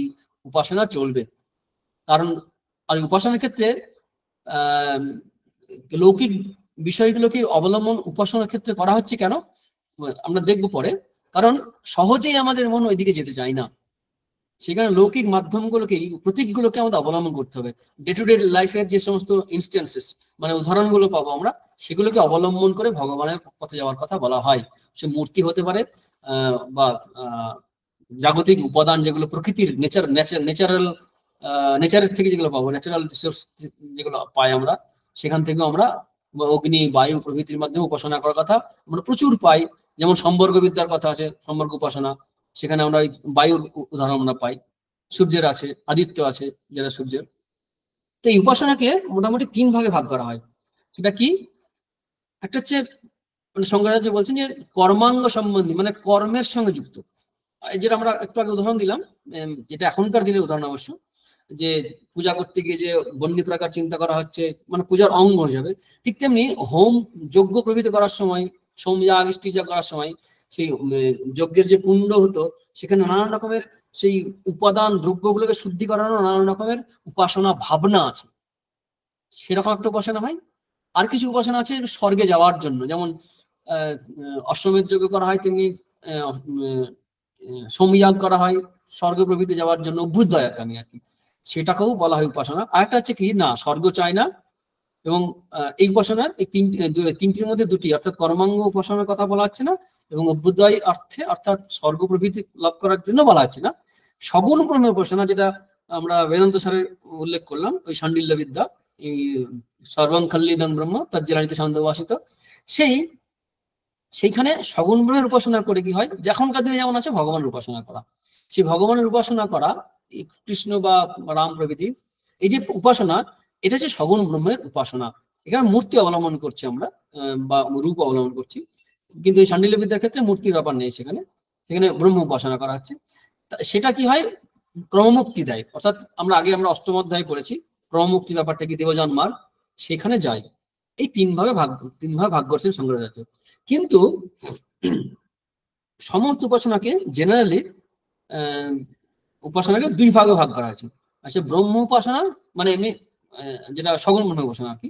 উপাসনা চলবে। কারণ আর উপাসনার ক্ষেত্রে লৌকিক বিষয়গুলোকে অবলম্বন উপাসনার ক্ষেত্রে করা হচ্ছে কেন আমরা দেখবো পরে। কারণ সহজেই আমাদের মন ওইদিকে যেতে চায় না, সেখানে লৌকিক মাধ্যমগুলোকে, প্রতীকগুলোকে আমাদের অবলম্বন করতে হবে। ডে টু ডে লাইফের যে সমস্ত ইনস্টেন্সেস মানে উদাহরণগুলো পাবো আমরা, সেগুলোকে অবলম্বন করে ভগবানের পথে যাওয়ার কথা বলা হয়। সে মূর্তি হতে পারে বা জাগতিক উপাদান, যেগুলো প্রকৃতির নেচারের থেকে যেগুলো পাবো, ন্যাচারাল রিসোর্স যেগুলো পাই আমরা, সেখান থেকে আমরা অগ্নি, বায়ু প্রভৃতির মাধ্যমে উপাসনা করার কথা আমরা প্রচুর পাই। যেমন সম্বর্গ বিদ্যার কথা আছে, সম্বর্গ উপাসনা, সেখানে আমরা বায়ুর উদাহরণ আমরা পাই, সূর্যের আছে, আদিত্য আছে যারা সূর্যের। তো এই উপাসনাকে মোটামুটি তিন ভাগে ভাগ করা হয়। সেটা কি? একটা হচ্ছে মানে শঙ্করাচার্য বলছেন যে কর্মাঙ্গ সম্বন্ধী, মানে কর্মের সঙ্গে যুক্ত, যেটা আমরা একটু আগে উদাহরণ দিলাম, যেটা এখনকার দিনের উদাহরণ অবশ্য, যে পূজা করতে গিয়ে যে বন্যী প্রাকার চিন্তা করা হচ্ছে, মানে পূজার অঙ্গ হয়ে যাবে। ঠিক তেমনি হোম যজ্ঞ প্রভৃতি করার সময়, সোমযাগ ইষ্টিযাগ করার সময় সেই যজ্ঞের যে কুণ্ড হতো, সেখানে নানান রকমের সেই উপাদান দ্রব্যগুলোকে শুদ্ধি করানোর নানান রকমের উপাসনা ভাবনা আছে, সেরকম একটা উপাসনা হয়। আর কিছু উপাসনা আছে স্বর্গে যাওয়ার জন্য, যেমন অশ্বমেধ যজ্ঞ করা হয়, তেমনি সোমযাগ করা হয় স্বর্গ প্রভৃতি যাওয়ার জন্য, অভ্যুদয়কামী আর কি, সেটাকেও বলা হয় উপাসনা। আর একটা হচ্ছে কি না, স্বর্গ চায় না, এবং এই উপাসনার এই তিনটির মধ্যে দুটি, অর্থাৎ কর্মাঙ্গ উপাসনার কথা বলা হচ্ছে না, এবং অভ্যুদয় অর্থে অর্থাৎ স্বর্গ প্রভৃতি লাভ করার জন্য বলা হচ্ছে না। সগুণ ক্রমে উপাসনা, যেটা আমরা বেদান্ত স্যারের উল্লেখ করলাম, ওই শাণ্ডিল্য বিদ্যা, এই সর্বং খল্লিদং ব্রহ্ম তজ্জলানিতে ছন্দবাসিত, সেইখানে সগুণ ব্রহ্মের উপাসনা করে কি হয়, এখনকার দিনে যেমন আছে ভগবানের উপাসনা করা, সেই ভগবানের উপাসনা করা, কৃষ্ণ বা রাম প্রভৃতি, এই যে উপাসনা, এটা হচ্ছে সগুণ ব্রহ্মের উপাসনা। এখানে মূর্তি অবলম্বন করছি আমরা, বা রূপ অবলম্বন করছি, কিন্তু এই শাণ্ডিল্য বিদ্যার ক্ষেত্রে মূর্তির ব্যাপার নেই, সেখানে সেখানে ব্রহ্ম উপাসনা করা হচ্ছে। সেটা কি হয়, ক্রমমুক্তি দেয়। অর্থাৎ আমরা অষ্টম অধ্যায় পড়েছি ক্রমমুক্তি ব্যাপারটা কি, দেবযান মার্গ, সেখানে যায়। এই তিন ভাগে ভাগ করছেন শঙ্করাচার্য। কিন্তু সমস্ত উপাসনাকে জেনারেলি উপাসনাকে দুই ভাগে ভাগ করা হয়েছে। আচ্ছা, ব্রহ্ম উপাসনা মানে এমনি যেটা সগুণ ব্রহ্ম উপাসনা আর কি,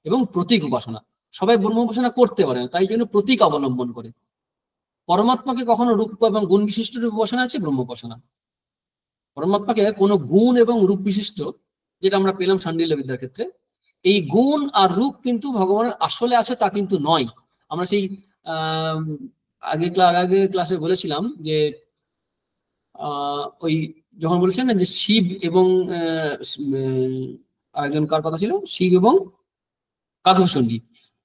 এবং প্রতীক উপাসনা। সবাই ব্রহ্ম উপাসনা করতে পারে না, তাই জন্য প্রতীক অবলম্বন করে। পরমাত্মাকে কখনো রূপ এবং গুণ বিশিষ্ট রূপ উপাসনা আছে ব্রহ্ম উপাসনা। পরমাত্মাকে কোনো গুণ এবং রূপ বিশিষ্ট, যেটা আমরা পেলাম শাণ্ডিল্য বিদ্যার ক্ষেত্রে, এই গুণ আর রূপ কিন্তু ভগবানের আসলে আছে তা কিন্তু নয়। আমরা সেই আগে ক্লাসে বলেছিলাম যে ওই যখন বলেছিলেন না যে শিব এবং আরেকজন কার কথা ছিল, শিব এবং কাকুসঙ্গী,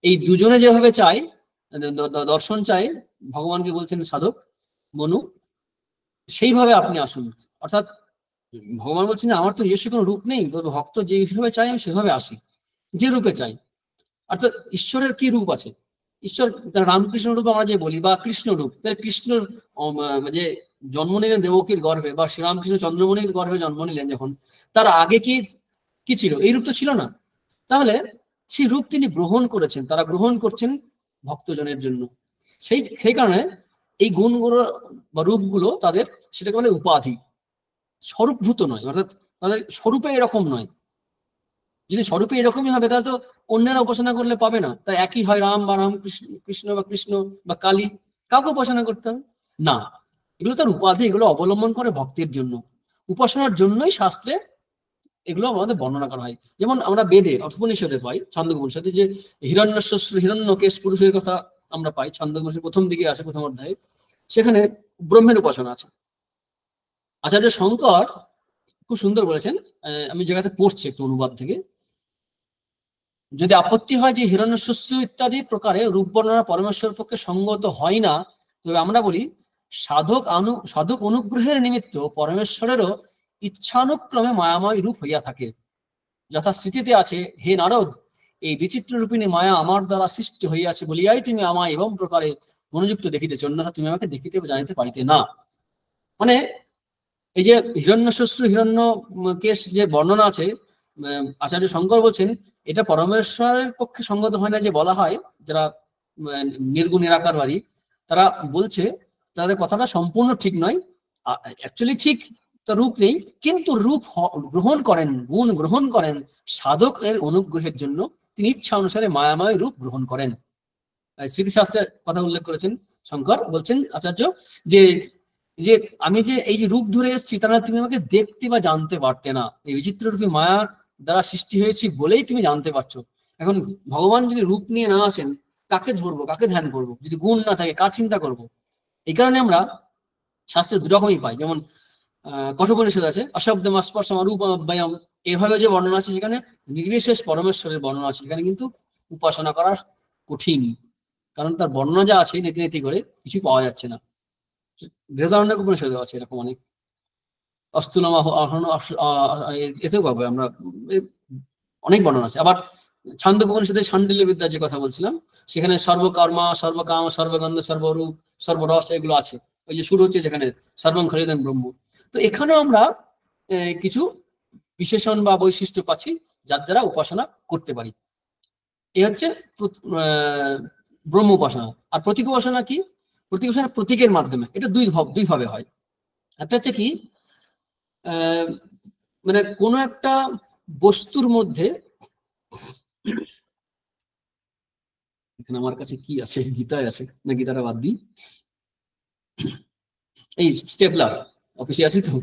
এই দুজনে যেভাবে চায় দর্শন চায়, ভগবানকে বলছেন সাধক মনু, সেইভাবে আপনি আসুন। অর্থাৎ ভগবান বলছেন যে আমার তো নিজস্ব কোনো রূপ নেই, ভক্ত যেভাবে চাই আমি সেভাবে আসি, যে রূপে চাই। অর্থাৎ ঈশ্বরের কি রূপ আছে? ঈশ্বর তার রামকৃষ্ণ রূপ আমরা যে বলি, বা কৃষ্ণ রূপ, তার কৃষ্ণর যে জন্ম নিলেন দেবকীর গর্ভে, বা শ্রীরামকৃষ্ণ চন্দ্রমণির গর্ভে জন্ম নিলেন যখন, তার আগে কি কি ছিল? এই রূপ তো ছিল না। তাহলে সেই রূপ তিনি গ্রহণ করেছেন, তারা গ্রহণ করছেন ভক্তজনের জন্য। সেই কারণে এই গুণগুলো বা রূপগুলো তাদের, সেটাকে বলে উপাধি, স্বরূপভূত নয়, অর্থাৎ তাদের স্বরূপে এরকম নয়। যদি স্বরূপে এরকমই হবে তাহলে তো অন্যেরা উপাসনা করলে পাবে না। তাই একই হয় রাম বা রাম, কৃষ্ণ কৃষ্ণ বা কৃষ্ণ বা কালী, কাউকে উপাসনা করতে হবে না। এগুলো তার উপাধি, এগুলো অবলম্বন করে ভক্তির জন্য, উপাসনার জন্যই শাস্ত্রে এগুলো আমাদের বর্ণনা করা হয়। যেমন আমরা বেদে উপনিষদে পাই, ছান্দোক্য উপনিষদে যে হিরণ্যশ্মশ্রু হিরণ্যকেশ পুরুষের কথা আমরা পাই, ছান্দোক্য উপনিষদের প্রথম দিকে আছে, প্রথম অধ্যায়ে, সেখানে ব্রহ্মের উপাসনা আছে। আচার্য শঙ্কর খুব সুন্দর বলেছেন, আমি জায়গাতে পড়ছি একটু অনুবাদ থেকে, যদি আপত্তি হয় যে হিরণ্যশ্মশ্রু ইত্যাদি প্রকারে রূপ বর্ণনা পরমেশ্বর পক্ষে সঙ্গত হয় না, তবে আমরা বলি সাধক অনুগ্রহের নিমিত্ত পরমেশ্বরেরও ইচ্ছানুক্রমে মায়াময় রূপ হইয়া থাকে। যথা স্মৃতিতে আছে, হে নারদ, এই বিচিত্র রূপিণী মায়া আমার দ্বারা সৃষ্টি হইয়াছে বলিয়াই তুমি আমায় এবং প্রকারে মনোযুক্ত দেখিতেছ, অন্যথা তুমি আমাকে দেখিতে জানিতে পারিতে না। মানে এই যে হিরণ্যশ্মশ্রু হিরণ্য কেশ যে বর্ণনা আছে, আচার্য শঙ্কর বলছেন এটা পরমেশ্বরের পক্ষে সঙ্গত হয় না। যে বলা হয় যারা নির্গুণ নিরাকারবাদী, তারা বলছে তাদের কথাটা সম্পূর্ণ ঠিক নয়। অ্যাকচুয়ালি ঠিক, তো রূপ নেই, কিন্তু রূপ গ্রহণ করেন, গুণ গ্রহণ করেন সাধক এর অনুগ্রহের জন্য, তিনি ইচ্ছা অনুসারে মায়াময় রূপ গ্রহণ করেন। স্মৃতিশাস্ত্রের কথা উল্লেখ করেছেন শঙ্কর, বলছেন আচার্য যে যে আমি যে এই যে রূপ ধরে এসেছি, তারা তুমি আমাকে দেখতে বা জানতে পারতে না, এই বিচিত্র রূপী মায়ার দ্বারা সৃষ্টি হয়েছি বলেই তুমি জানতে পারছো। এখন ভগবান যদি রূপ নিয়ে না আসেন, কাকে ধরবো, কাকে ধ্যান করবো? যদি গুণ না থাকে কার চিন্তা করব? এই কারণে আমরা শাস্ত্রে দুরকমই পাই। যেমন কঠোপনিষদ আছে, অশব্দম স্পর্শম রূপম, এভাবে যে বর্ণনা আছে, সেখানে নির্বিশেষ পরমেশ্বরের বর্ণনা আছে, সেখানে কিন্তু উপাসনা করা কঠিন, কারণ তার বর্ণনা যা আছে নীতি নীতি করে কিছু পাওয়া যাচ্ছে না। বৃহদারণ্যক উপনিষদে আছে এরকম অনেক, অস্তুলম এতেও পাবো আমরা, অনেক বর্ণনা আছে। আবার ছান্দোক্য উপনিষদের শাণ্ডিল্য বিদ্যার যে কথা বলছিলাম, সেখানে সর্বকর্মা সর্বকাম সর্বগন্ধ সর্বরূপ সর্বরস এগুলো আছে। ওই যে শুরু হচ্ছে যেখানে সর্বং খরিদং ব্রহ্ম। তো এখানেও আমরা কিছু বিশেষণ বা বৈশিষ্ট্য পাচ্ছি যার দ্বারা উপাসনা করতে পারি। এই হচ্ছে ব্রহ্ম উপাসনা। আর প্রতীক উপাসনা কি? প্রতীক উপাসনা প্রতীকের মাধ্যমে, এটা দুই ভাবে হয়। একটা হচ্ছে কি, মানে কোনো একটা বস্তুর মধ্যে, এখানে আমার কাছে কি আছে, গীতায় আছে না, গীতাটা বাদ দিই, এই স্টেপলার অফিসে আছি তো,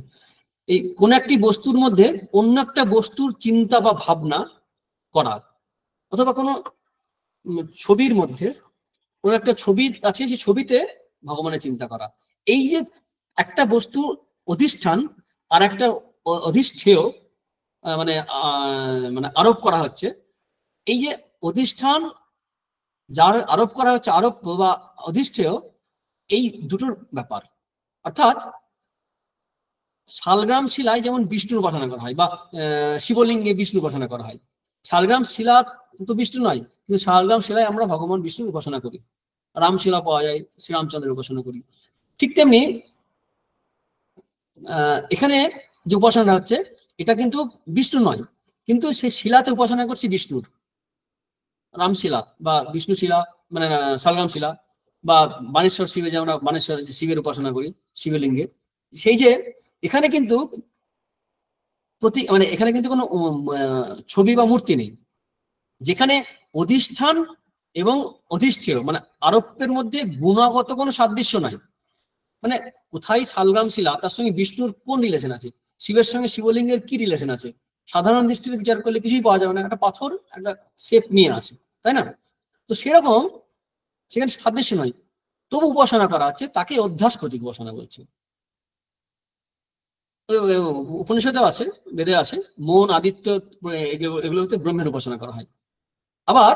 এই কোন একটি বস্তুর মধ্যে অন্য একটা বস্তুর চিন্তা বা ভাবনা করা, অথবা কোনো ছবির মধ্যে কোন একটা ছবি আছে, সেই ছবিতে ভগবানের চিন্তা করা। এই যে একটা বস্তু অধিষ্ঠান আর একটা অধিষ্ঠেয়, মানে মানে আরোপ করা হচ্ছে, এই যে অধিষ্ঠান যার আরোপ করা হচ্ছে, আরোপ বা অধিষ্ঠেয়, এই দুটোর ব্যাপার। অর্থাৎ শালগ্রাম শিলায় যেমন বিষ্ণুর উপাসনা করা হয়, বা শিবলিঙ্গে বিষ্ণুর উপাসনা করা হয়। শালগ্রাম শিলা তো বিষ্ণু নয়, কিন্তু শালগ্রাম শিলায় আমরা ভগবান বিষ্ণুর উপাসনা করি। রামশিলা পাওয়া যায়, শ্রীরামচন্দ্রের উপাসনা করি। ঠিক তেমনি এখানে যে উপাসনা হচ্ছে, এটা কিন্তু বিষ্ণু নয়, কিন্তু সেই শিলাতে উপাসনা করছি বিষ্ণুর, রামশিলা বা বিষ্ণু শিলা, মানে শালগ্রাম শিলা, বা বানেশ্বর শিবে যে আমরা বানেশ্বর শিবের উপাসনা করি শিবলিঙ্গে। সেই যে এখানে কিন্তু মানে এখানে কিন্তু কোনো ছবি বা মূর্তি নেই, যেখানে অধিষ্ঠান এবং অধিষ্ঠেয় মানে আরোপের মধ্যে গুণগত কোনো সাদৃশ্য নাই। মানে কোথায় শালগ্রাম শিলা, তার সঙ্গে বিষ্ণুর কোন রিলেশন আছে, শিবের সঙ্গে শিবলিঙ্গের কি রিলেশন আছে? সাধারণ দৃষ্টিতে বিচার করলে কিছুই পাওয়া যাবে না, একটা পাথর একটা শেপ নিয়ে আছে, তাই না? তো সেরকম সেখানে সাদৃশ্য নয়, তবু উপাসনা করা হচ্ছে, তাকে অধ্যাস প্রতীক উপাসনা বলছে। উপনিষদেও আছে, বেদে আছে, মন আদিত্য এগুলোতে ব্রহ্মের উপাসনা করা হয়। আবার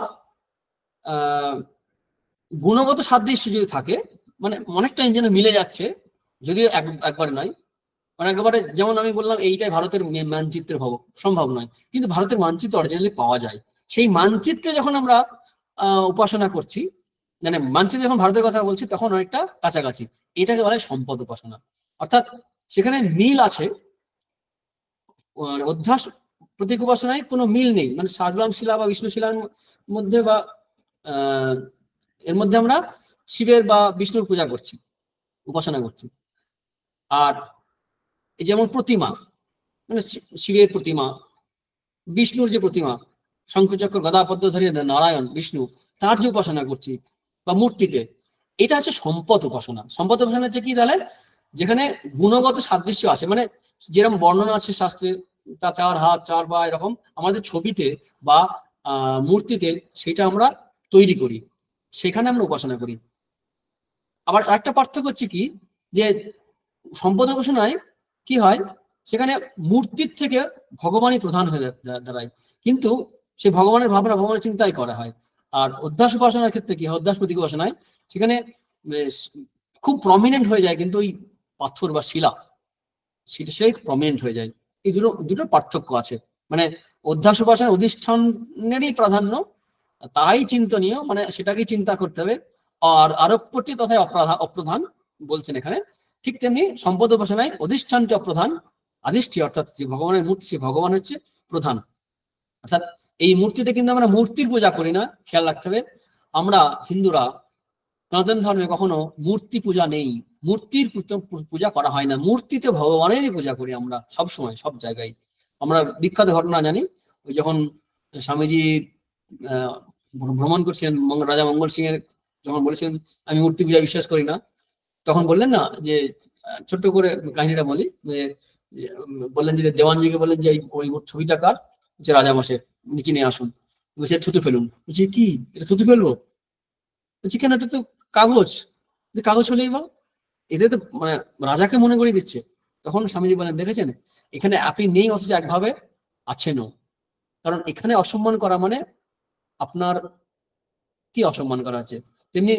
গুণগত সাদৃশ্য যদি থাকে, মানে অনেকটা যেন মিলে যাচ্ছে, যদিও একবার নয়, মানে একেবারে যেমন আমি বললাম এইটাই ভারতের মানচিত্রের সম্ভব নয়, কিন্তু ভারতের মানচিত্র অরিজিনালি পাওয়া যায়। সেই মানচিত্রে যখন আমরা উপাসনা করছি, মানে মানচিত্রে যখন ভারতের কথা বলছি তখন অনেকটা কাছাকাছি, এটাকে বলা হয় সম্পদ উপাসনা। অর্থাৎ সেখানে মিল আছে, অধ্যাস প্রতীক উপাসনায় কোনো মিল নেই, মানে সারগ্রাম শিলা বা বিষ্ণু শিলার মধ্যে বা এর মধ্যে আমরা শিবের বা বিষ্ণুর পূজা করছি, উপাসনা করছি। আর যেমন প্রতিমা, মানে শিবের প্রতিমা, বিষ্ণুর যে প্রতিমা, শঙ্খচক্র গদা পদ্ম ধরে নারায়ণ বিষ্ণু, তার যে উপাসনা করছি বা মূর্তিতে, এটা হচ্ছে সম্পদ উপাসনা। সম্পদ উপাসনা হচ্ছে কি তাহলে, যেখানে গুণগত সাদৃশ্য আছে, মানে যেরকম বর্ণনা আছে শাস্ত্রে, তার 4 হাত 4 পা এরকম আমাদের ছবিতে বা মূর্তিতে সেটা আমরা তৈরি করি, সেখানে আমরা উপাসনা করি। আবার একটা পার্থক্য হচ্ছে কি, যে সম্পদ উপাসনায় কি হয়, সেখানে মূর্তির থেকে ভগবানই প্রধান হয়ে দাঁড়ায়, কিন্তু সেই ভগবানের ভাবনা ভগবানের চিন্তাই করা হয়। আর অধ্যাস উপাসনার ক্ষেত্রে কি হয়, অধ্যাস প্রতীক উপাসনায় সেখানে খুব প্রমিনেন্ট হয়ে যায়, কিন্তু ওই পাথর বা শিলা সেটা সেই প্রমিনেন্ট হয়ে যায়। এই দুটো পার্থক্য আছে। মানে অধ্যাস উপাসনার অধিষ্ঠানেরই প্রাধান্য, তাই চিন্তনীয়, মানে সেটাকেই চিন্তা করতে হবে। আর আরোপ্যটি তথা অপ্রধান বলছেন এখানে, ঠিক তেমনি সম্পদ উপাসনায় অধিষ্ঠানটি অপ্রধান, আদিষ্টি অর্থাৎ যে ভগবানের মূর্তি, সে ভগবান হচ্ছে প্রধান। অর্থাৎ এই মূর্তিতে কিন্তু আমরা মূর্তির পূজা করি না, খেয়াল রাখতে হবে। আমরা হিন্দুরা সনাতন ধর্মে কখনো মূর্তি পূজা নেই, মূর্তির পূজা করা হয় না, মূর্তিতে ভগবানেরই পূজা করি আমরা সব সময় সব জায়গায়। আমরা বিখ্যাত ঘটনা জানি, ওই যখন স্বামীজি ভ্রমণ করছিলেন, রাজা মঙ্গল সিং এর যখন বলেছিলেন আমি মূর্তি পূজা বিশ্বাস করি না, তখন বললেন না যে, ছোট্ট করে কাহিনীটা বলি, যে বললেন যে দেওয়ানজিকে বললেন যে ওই ছবিটা কার, যে রাজা মশাই নিচে নিয়ে আসুন, বলছে থুতু ফেলুন। বলছে কি এটা থুতু ফেলবো? বলছি কেন, এটা তো কাগজ, কাগজ হলেই বল, এতে তো মানে রাজাকে মনে করিয়ে দিচ্ছে। তখন স্বামীজি বলেন দেখেছেন, এখানে আপনি নেই অথচ একভাবে আছেনও, কারণ এখানে অসম্মান করা মানে আপনার কি অসম্মান করা হচ্ছে। তেমনি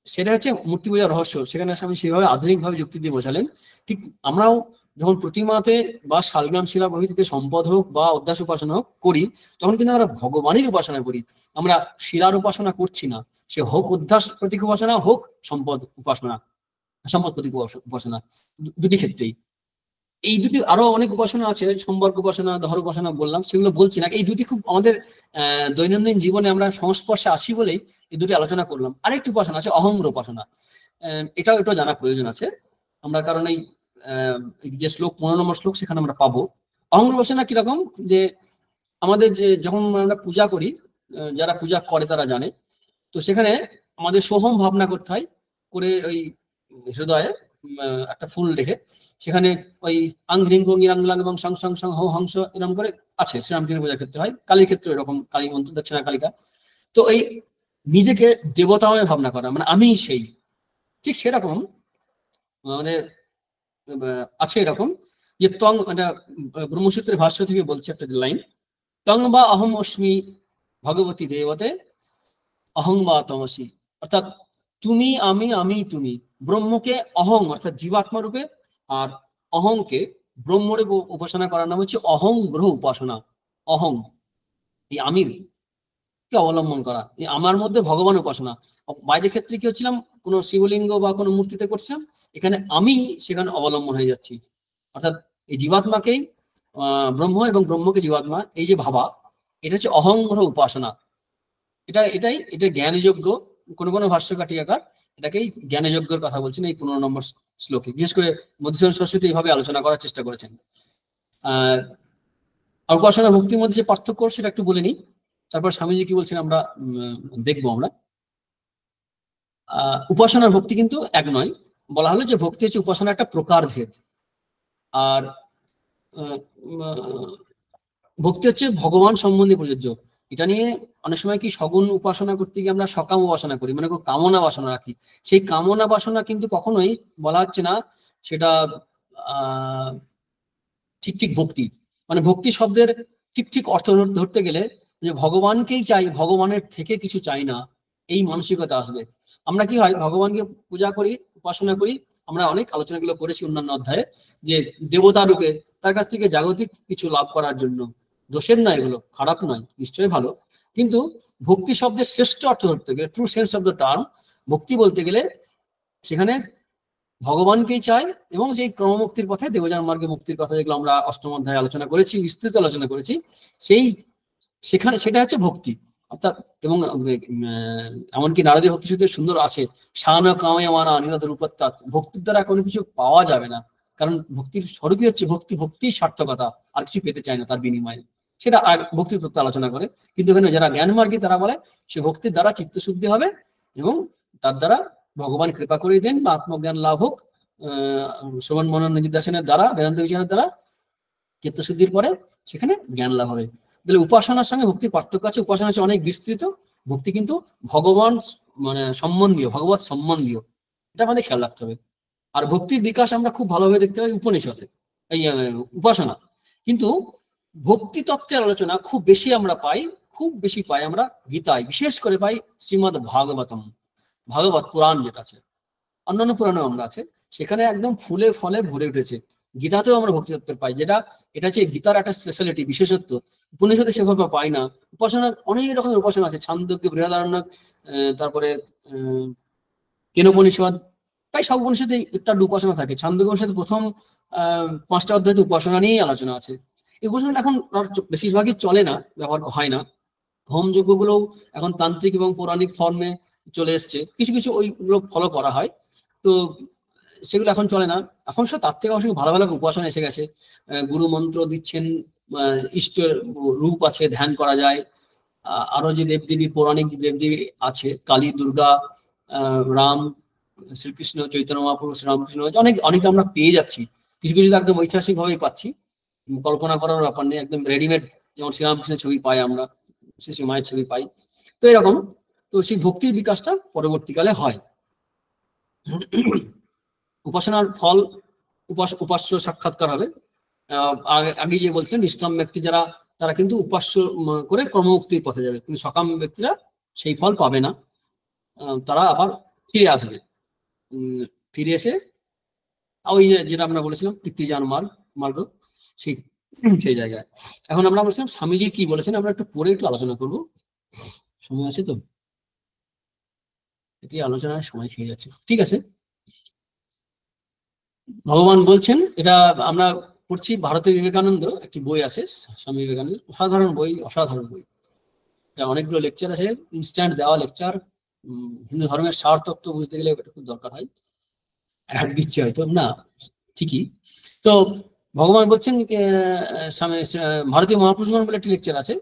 সেটা হচ্ছে মূর্তি পূজার রহস্য, সেখানে স্বামী সেভাবে আধুনিকভাবে যুক্তি দিয়ে বোঝালেন। ঠিক আমরাও যখন প্রতিমাতে বা শালগ্রাম শিলা প্রভৃতিতে সম্পদ হোক বা অধ্যাস উপাসনা হোক করি, তখন কিন্তু আমরা ভগবানের উপাসনা করি, আমরা শিলার উপাসনা করছি না। সে হোক অধ্যাস প্রতীক উপাসনা, হোক সম্পদ উপাসনা, সম্পদ প্রতীক উপাসনা, দুটি ক্ষেত্রেই। এই দুটি, আরো অনেক উপাসনা আছে, সম্পর্ক উপাসনা, দহর উপাসনা বললাম, সেগুলো বলছি না। এই দুটি খুব আমাদের দৈনন্দিন জীবনে আমরা সংস্পর্শে আসি বলেই এই দুটি আলোচনা করলাম। আরেকটি উপাসনা আছে অহংর উপাসনা, এটাও জানা প্রয়োজন আছে আমরা, কারণ এই যে শ্লোক 15 নম্বর শ্লোক সেখানে আমরা পাবো। অহংর উপাসনা কিরকম, যে আমাদের যে যখন আমরা পূজা করি, যারা পূজা করে তারা জানে, তো সেখানে আমাদের সোহম ভাবনা করতে হয়, করে ওই হৃদয়ে একটা ফুল রেখে সেখানে ওই আংঘ্রিং ইরাংলাং এবং সং সং সং হো হংস এরকম করে আছে, শ্রীরামকৃষ্ণ পূজার ক্ষেত্রে হয়, কালীর ক্ষেত্রে এরকম কালী মন্ত্র, দক্ষিণা কালিকা। তো এই নিজেকে দেবতাময় ভাবনা করা, মানে আমি সেই, ঠিক সেরকম আমাদের আছে এরকম, যে তং, মানে ব্রহ্মসূত্রের ভাষ্য থেকে বলছে একটা লাইন, তং বা অহম অস্মি ভগবতী দেবতে অহং বা তমসি, অর্থাৎ তুমি আমি, আমি তুমি, ব্রহ্মকে অহং অর্থাৎ জীবাত্মা রূপে, আর অহংকে ব্রহ্মরূপে উপাসনা করার নাম হচ্ছে অহং গ্রহ উপাসনা। অহং, এই আমির কে অবলম্বন করা, এই আমার মধ্যে ভগবান উপাসনা। বাইরের ক্ষেত্রে কি হচ্ছিলাম, কোনো শিবলিঙ্গ বা কোনো মূর্তিতে করছিলাম, এখানে আমি সেখানে অবলম্বন হয়ে যাচ্ছি। অর্থাৎ এই জীবাত্মাকেই ব্রহ্ম এবং ব্রহ্মকে জীবাত্মা, এই যে ভাবা, এটা হচ্ছে অহংগ্রহ উপাসনা। এটা জ্ঞানযোগ্য। কোনো ভাষ্যকার টিকাকার এটাকেই জ্ঞানযোগ্যের কথা বলছেন এই 15 নম্বর শ্লোকে। বিশেষ করে মধুসূদন সরস্বতী এইভাবে আলোচনা করার চেষ্টা করেছেন। আর উপাসনা ভক্তির মধ্যে যে পার্থক্য সেটা একটু বলে নিই, তারপর স্বামীজি কি বলছেন আমরা দেখবো। আমরা উপাসনার ভক্তি কিন্তু এক নয়, বলা হলো যে ভক্তি হচ্ছে উপাসনার একটা প্রকার ভেদ। আর ভক্তি হচ্ছে ভগবান সম্বন্ধে প্রযোজ্য। এটা নিয়ে অনেক সময় কি সগুণ উপাসনা করতে গিয়ে আমরা সকাম উপাসনা করি, মানে কামনা বাসনা রাখি। সেই কামনা বাসনা কিন্তু কখনোই বলা হচ্ছে না সেটা ঠিক ঠিক ভক্তি। মানে ভক্তি শব্দের ঠিক ঠিক অর্থ ধরতে গেলে যে ভগবানকেই চাই, ভগবানের থেকে কিছু চাই না, এই মানসিকতা আসবে। আমরা কি হয়, ভগবানকে পূজা করি, উপাসনা করি, আমরা অনেক আলোচনাগুলো করেছি অন্যান্য অধ্যায়ে, যে দেবতা রূপে তার কাছ থেকে জাগতিক কিছু লাভ করার জন্য। দোষের নয়, এগুলো খারাপ নয়, নিশ্চয়ই ভালো। কিন্তু ভক্তি শব্দের শ্রেষ্ঠ অর্থ ধরতে গেলে, true sense of the term, ভক্তি বলতে গেলে সেখানে ভগবানকেই চাই, এবং যে ক্রমমুক্তির পথে দেবযান মার্গে মুক্তির কথা যেগুলো আমরা অষ্টম অধ্যায়ে আলোচনা করেছি, বিস্তৃত আলোচনা করেছি, সেই সেখানে সেটা হচ্ছে ভক্তি। অর্থাৎ এবং এমনকি নারদীয় ভক্তি সূত্রে সুন্দর আছে, শান কামায় মানা নিরত রূপত্তাৎ, ভক্তির দ্বারা কোনো কিছু পাওয়া যাবে না, কারণ ভক্তির স্বরূপই হচ্ছে ভক্তি, ভক্তির সার্থকতা, আর কিছু পেতে চায় না তার বিনিময়ে। সেটা আর ভক্তির তত্ত্ব আলোচনা করে। কিন্তু এখানে যারা জ্ঞান মার্গী তারা বলে সে ভক্তির দ্বারা চিত্তশুদ্ধি হবে, এবং তার দ্বারা ভগবান কৃপা করে দেন বা আত্মজ্ঞান লাভ হোক শ্রবণ মনন নিদিধ্যাসনের দ্বারা, বেদান্ত বিচারের দ্বারা চিত্তশুদ্ধির পরে সেখানে জ্ঞান লাভ হবে। তাহলে উপাসনার সঙ্গে ভক্তির পার্থক্য আছে। উপাসনা হচ্ছে অনেক বিস্তৃত, ভক্তি কিন্তু ভগবান মানে সম্বন্ধীয়, ভগবত সম্বন্ধীয়, এটা আমাদের খেয়াল রাখতে হবে। আর ভক্তির বিকাশ আমরা খুব ভালোভাবে দেখতে পাই উপনিষদে, এই উপাসনা। কিন্তু ভক্তি তত্ত্বের আলোচনা খুব বেশি আমরা পাই, খুব বেশি পাই আমরা গীতায়, বিশেষ করে পাই শ্রীমদ্ ভাগবতম, ভাগবত পুরাণ যেটা আছে, অন্যান্য পুরাণেও আমরা আছে, সেখানে একদম ফুলে ফলে ভরে উঠেছে। গীতাতেও আমরা ভক্তি তত্ত্বের পাই, যেটা এটা হচ্ছে গীতার একটা স্পেশালিটি, বিশেষত্ব। উপনিষদে সেভাবে পাই না। উপাসনার অনেক রকমের উপাসনা আছে, ছান্দোগ্য, বৃহদারণ্যক, তারপরে কেনোপনিষদ, প্রায় সব উপনিষদে একটা উপাসনা থাকে। ছান্দোগ্য উপনিষদে প্রথম 5টা অধ্যায়ে উপাসনা নিয়েই আলোচনা আছে। এই উপাসনা এখন বেশিরভাগই চলে না, ব্যবহার হয় না। হোম যজ্ঞগুলোও এখন তান্ত্রিক এবং পৌরাণিক ফর্মে চলে এসছে, কিছু কিছু ওইগুলো ফলো করা হয়, তো সেগুলো এখন চলে না। এখন সব তার থেকে অবশ্যই ভালো ভালো উপাসনা এসে গেছে, গুরু মন্ত্র দিচ্ছেন, ইষ্ট রূপ আছে, ধ্যান করা যায়। আরো যে দেবদেবী, পৌরাণিক যে দেবদেবী আছে, কালী, দুর্গা, রাম, শ্রীকৃষ্ণ, চৈতন্য মহাপ্রভু, শ্রীরামকৃষ্ণ, অনেক অনেক আমরা পেয়ে যাচ্ছি। কিছু কিছু একদম ঐতিহাসিক ভাবেই পাচ্ছি, কল্পনা করার ব্যাপার নেই, একদম রেডিমেড, যেমন শ্রীরামকৃষ্ণের ছবি পাই আমরা, শ্রী মায়ের ছবি পাই, তো এরকম। তো সেই ভক্তির বিকাশটা পরবর্তীকালে হয়। উপাসনার ফল উপাস্য সাক্ষাৎকার হবে। আগে যে বলছেন নিষ্কাম ব্যক্তি যারা, তারা কিন্তু উপাস্য করে কর্মমুক্তির পথে যাবে, কিন্তু সকাম ব্যক্তিরা সেই ফল পাবে না, তারা আবার ফিরে আসবে, ফিরে এসে ওই যেটা আমরা বলেছিলাম পিতৃযান মার্গ, সেই সেই জায়গায়। এখন আমরা বলছিলাম স্বামীজি কি বলেছেন, আমরা একটু পরে একটু আলোচনা করবো, সময় আছে তো, এটি আলোচনায় সময় খেয়ে যাচ্ছে, ঠিক আছে। ভগবান বলছেন, এটা আমরা পড়ছি ভারতের বিবেকানন্দ, একটি বই আছে স্বামী বিবেকানন্দ, অসাধারণ বই, অসাধারণ বই। এটা অনেকগুলো লেকচার আছে, ইনস্ট্যান্ট দেওয়া লেকচার। হিন্দু ধর্মের সার তত্ত্ব বুঝতে গেলে এটা খুব দরকার হয়, অ্যাড দিচ্ছে হয়তো না, ঠিকই। তো ভগবান বলছেন, ভারতীয় মহাপুরুষগণ বলে একটি লেকচার আছে,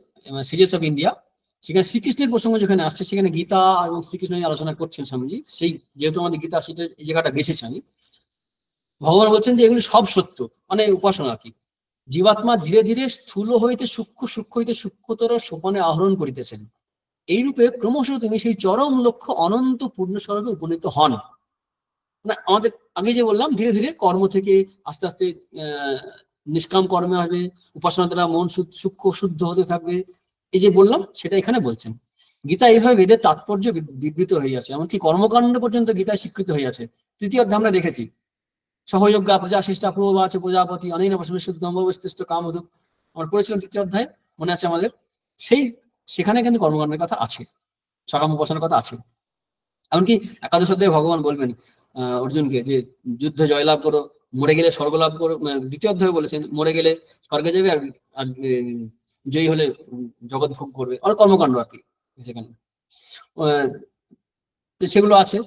সিরিয়াস অফ ইন্ডিয়া, সেখানে শ্রীকৃষ্ণের প্রসঙ্গ যেখানে আসছে, সেখানে গীতা এবং শ্রীকৃষ্ণ নিয়ে আলোচনা করছেন স্বামীজি। সেই যেহেতু আমাদের গীতা, সেটা এই জায়গাটা বেছেছি আমি। ভগবান বলছেন যে এগুলি সব সত্য, মানে উপাসনা কি, জীবাত্মা ধীরে ধীরে স্থূল হইতে সূক্ষ্ম, সূক্ষ্ম হইতে সূক্ষ্মতর সোপানে আহরণ করিতেছেন। এইরূপে ক্রমশ তিনি সেই চরম লক্ষ্য অনন্ত পূর্ণ স্বরূপে উপনীত হন। মানে আমাদের আগে যে বললাম, ধীরে ধীরে কর্ম থেকে আস্তে আস্তে নিষ্কাম কর্মে হবে, উপাসনা দ্বারা মন সূক্ষ্ম শুদ্ধ হতে থাকবে, এই যে বললাম সেটা এখানে বলছেন। গীতা এইভাবে বেদের তাৎপর্য বিবৃত হয়ে আছে, এমনকি কর্মকাণ্ড পর্যন্ত গীতায় স্বীকৃত হয়ে আছে। তৃতীয় অধ্যায় আমরা দেখেছি, সহযোগ্যা প্রজা শিষ্টা প্রবাচ প্রজাপতি অনেক শুদ্ধ কামধু, আমরা পড়েছিলাম তৃতীয় অধ্যায়, মনে আছে আমাদের। সেখানে কিন্তু কর্মকাণ্ডের কথা আছে, সকাম উপাসনার কথা আছে। এমনকি একাদশ অধ্যায়ে ভগবান বলবেন অর্জুনকে যে যুদ্ধে জয়লাভ করো, মরে গেলে স্বর্গ লাভ করো। দ্বিতীয় অধ্যায়ে বলেছেন মরে গেলে স্বর্গে যাবে, আর জয়ী হলে জগৎ ভোগ করবে, আর কর্মকাণ্ড আর কি সেখানে সেগুলো আছে।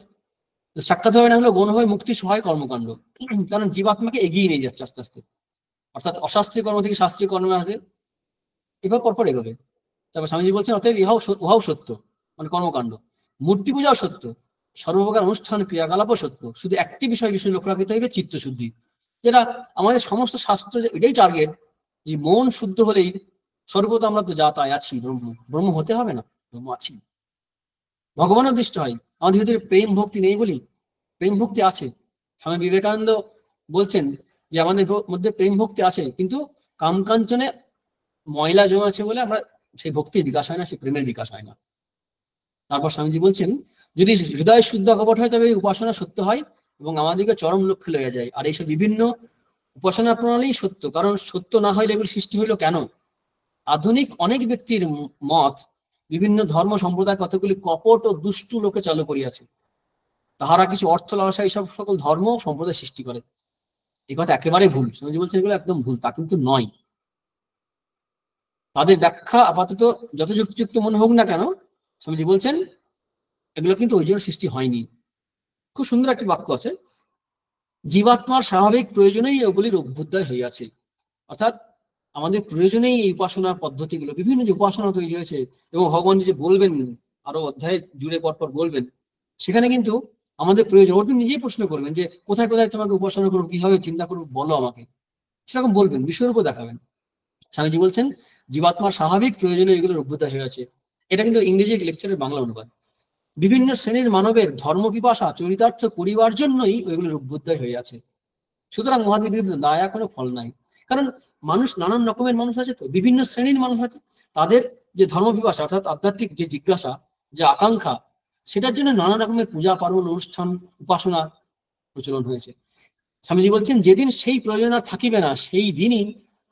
সাক্ষাৎ হবে না হলে গণ হয়ে মুক্তি সহায় কর্মকাণ্ড, কারণ জীবাত্মাকে এগিয়ে নিয়ে যাচ্ছে আস্তে আস্তে, অর্থাৎ অশাস্ত্রীয় কর্ম থেকে শাস্ত্রীয় কর্মে আসবে, এবার পরপর এগোবে। তারপর স্বামীজি বলছেন অতএব উহাও সত্য, মানে কর্মকাণ্ড। মূর্তি পূজাও সত্য, সর্বপ্রকার অনুষ্ঠান ক্রিয়াকলাপও সত্য, শুধু একটি বিষয় বিষয় লক্ষ্য রাখতে হবে, চিত্তশুদ্ধি, যেটা আমাদের সমস্ত শাস্ত্র এটাই টার্গেট, যে মন শুদ্ধ হলেই সর্বত আমরা তো যা তাই আছি, ব্রহ্ম হতে হবে না, ব্রহ্ম আছি, ভগবানও দৃষ্ট হয়। আমাদের ভিতরে প্রেম ভক্তি নেই বলি, প্রেম ভক্তি আছে। স্বামী বিবেকানন্দ বলছেন যে আমাদের মধ্যে প্রেম ভক্তি আছে, কিন্তু কামকাঞ্চনে ময়লা জমা আছে বলে আমরা সেই ভক্তির বিকাশ হয় না, সেই প্রেমের বিকাশ হয় না। তারপর স্বামীজি বলছেন যদি হৃদয় শুদ্ধ কপট হয় তবে উপাসনা সত্য হয়, এবং আমাদেরকে চরম লক্ষ্যে লইয়া যায়। আর এইসব বিভিন্ন উপাসনা প্রণালী সত্য, কারণ সত্য না হইলে এগুলো সৃষ্টি হইলো কেন? আধুনিক অনেক ব্যক্তির মত বিভিন্ন ধর্ম সম্প্রদায় কতগুলি কপট ও দুষ্টু লোকে চালু করিয়াছে, তাহারা কিছু অর্থ লালসা এইসব সকল ধর্ম সম্প্রদায় সৃষ্টি করে। এই কথা একেবারে ভুল। স্বামীজি বলছেন এগুলো একদম ভুল, তা কিন্তু নয়। তাদের ব্যাখ্যা আপাতত যত যুক্তিযুক্ত মনে হোক না কেন, স্বামীজি বলছেন এগুলো কিন্তু ওই জন্য সৃষ্টি হয়নি। খুব সুন্দর একটি বাক্য আছে, জীবাত্মার স্বাভাবিক প্রয়োজনেই ওগুলির অভ্যুদয় হইয়াছে। অর্থাৎ আমাদের প্রয়োজনেই এই উপাসনার পদ্ধতিগুলো, বিভিন্ন যে উপাসনা তৈরি হয়েছে, এবং ভগবান যে বলবেন আরো অধ্যায় জুড়ে পরপর বলবেন, সেখানে কিন্তু আমাদের প্রয়োজন। অর্জুন নিজেই প্রশ্ন করবেন যে কোথায় কোথায় তোমাকে উপাসনা করবো, কিভাবে চিন্তা করবো, বলো আমাকে। সেরকম বলবেন, বিষয়ের উপর দেখাবেন। স্বামীজি বলছেন জীবাত্মার স্বাভাবিক প্রয়োজনে এগুলোর অভ্যুদয় হয়েছে। এটা কিন্তু ইংরেজি লেকচারের বাংলা অনুবাদ। বিভিন্ন শ্রেণীর মানবের ধর্ম পিপাসা চরিতার্থ করিবার জন্যই ওইগুলোর অভ্যুদয় হইয়াছে। সুতরাং মহাদের বিরুদ্ধে দায়া কোনো ফল নাই। কারণ মানুষ নানান রকমের মানুষ আছে, তো বিভিন্ন শ্রেণীর মানুষ আছে, তাদের যে ধর্ম পিপাসা অর্থাৎ আধ্যাত্মিক যে জিজ্ঞাসা, যে আকাঙ্ক্ষা, সেটার জন্য নানা রকমের পূজা পার্বণ অনুষ্ঠান উপাসনা প্রচলন হয়েছে। স্বামীজি বলছেন যেদিন সেই প্রয়োজন আর থাকিবে না, সেই দিনই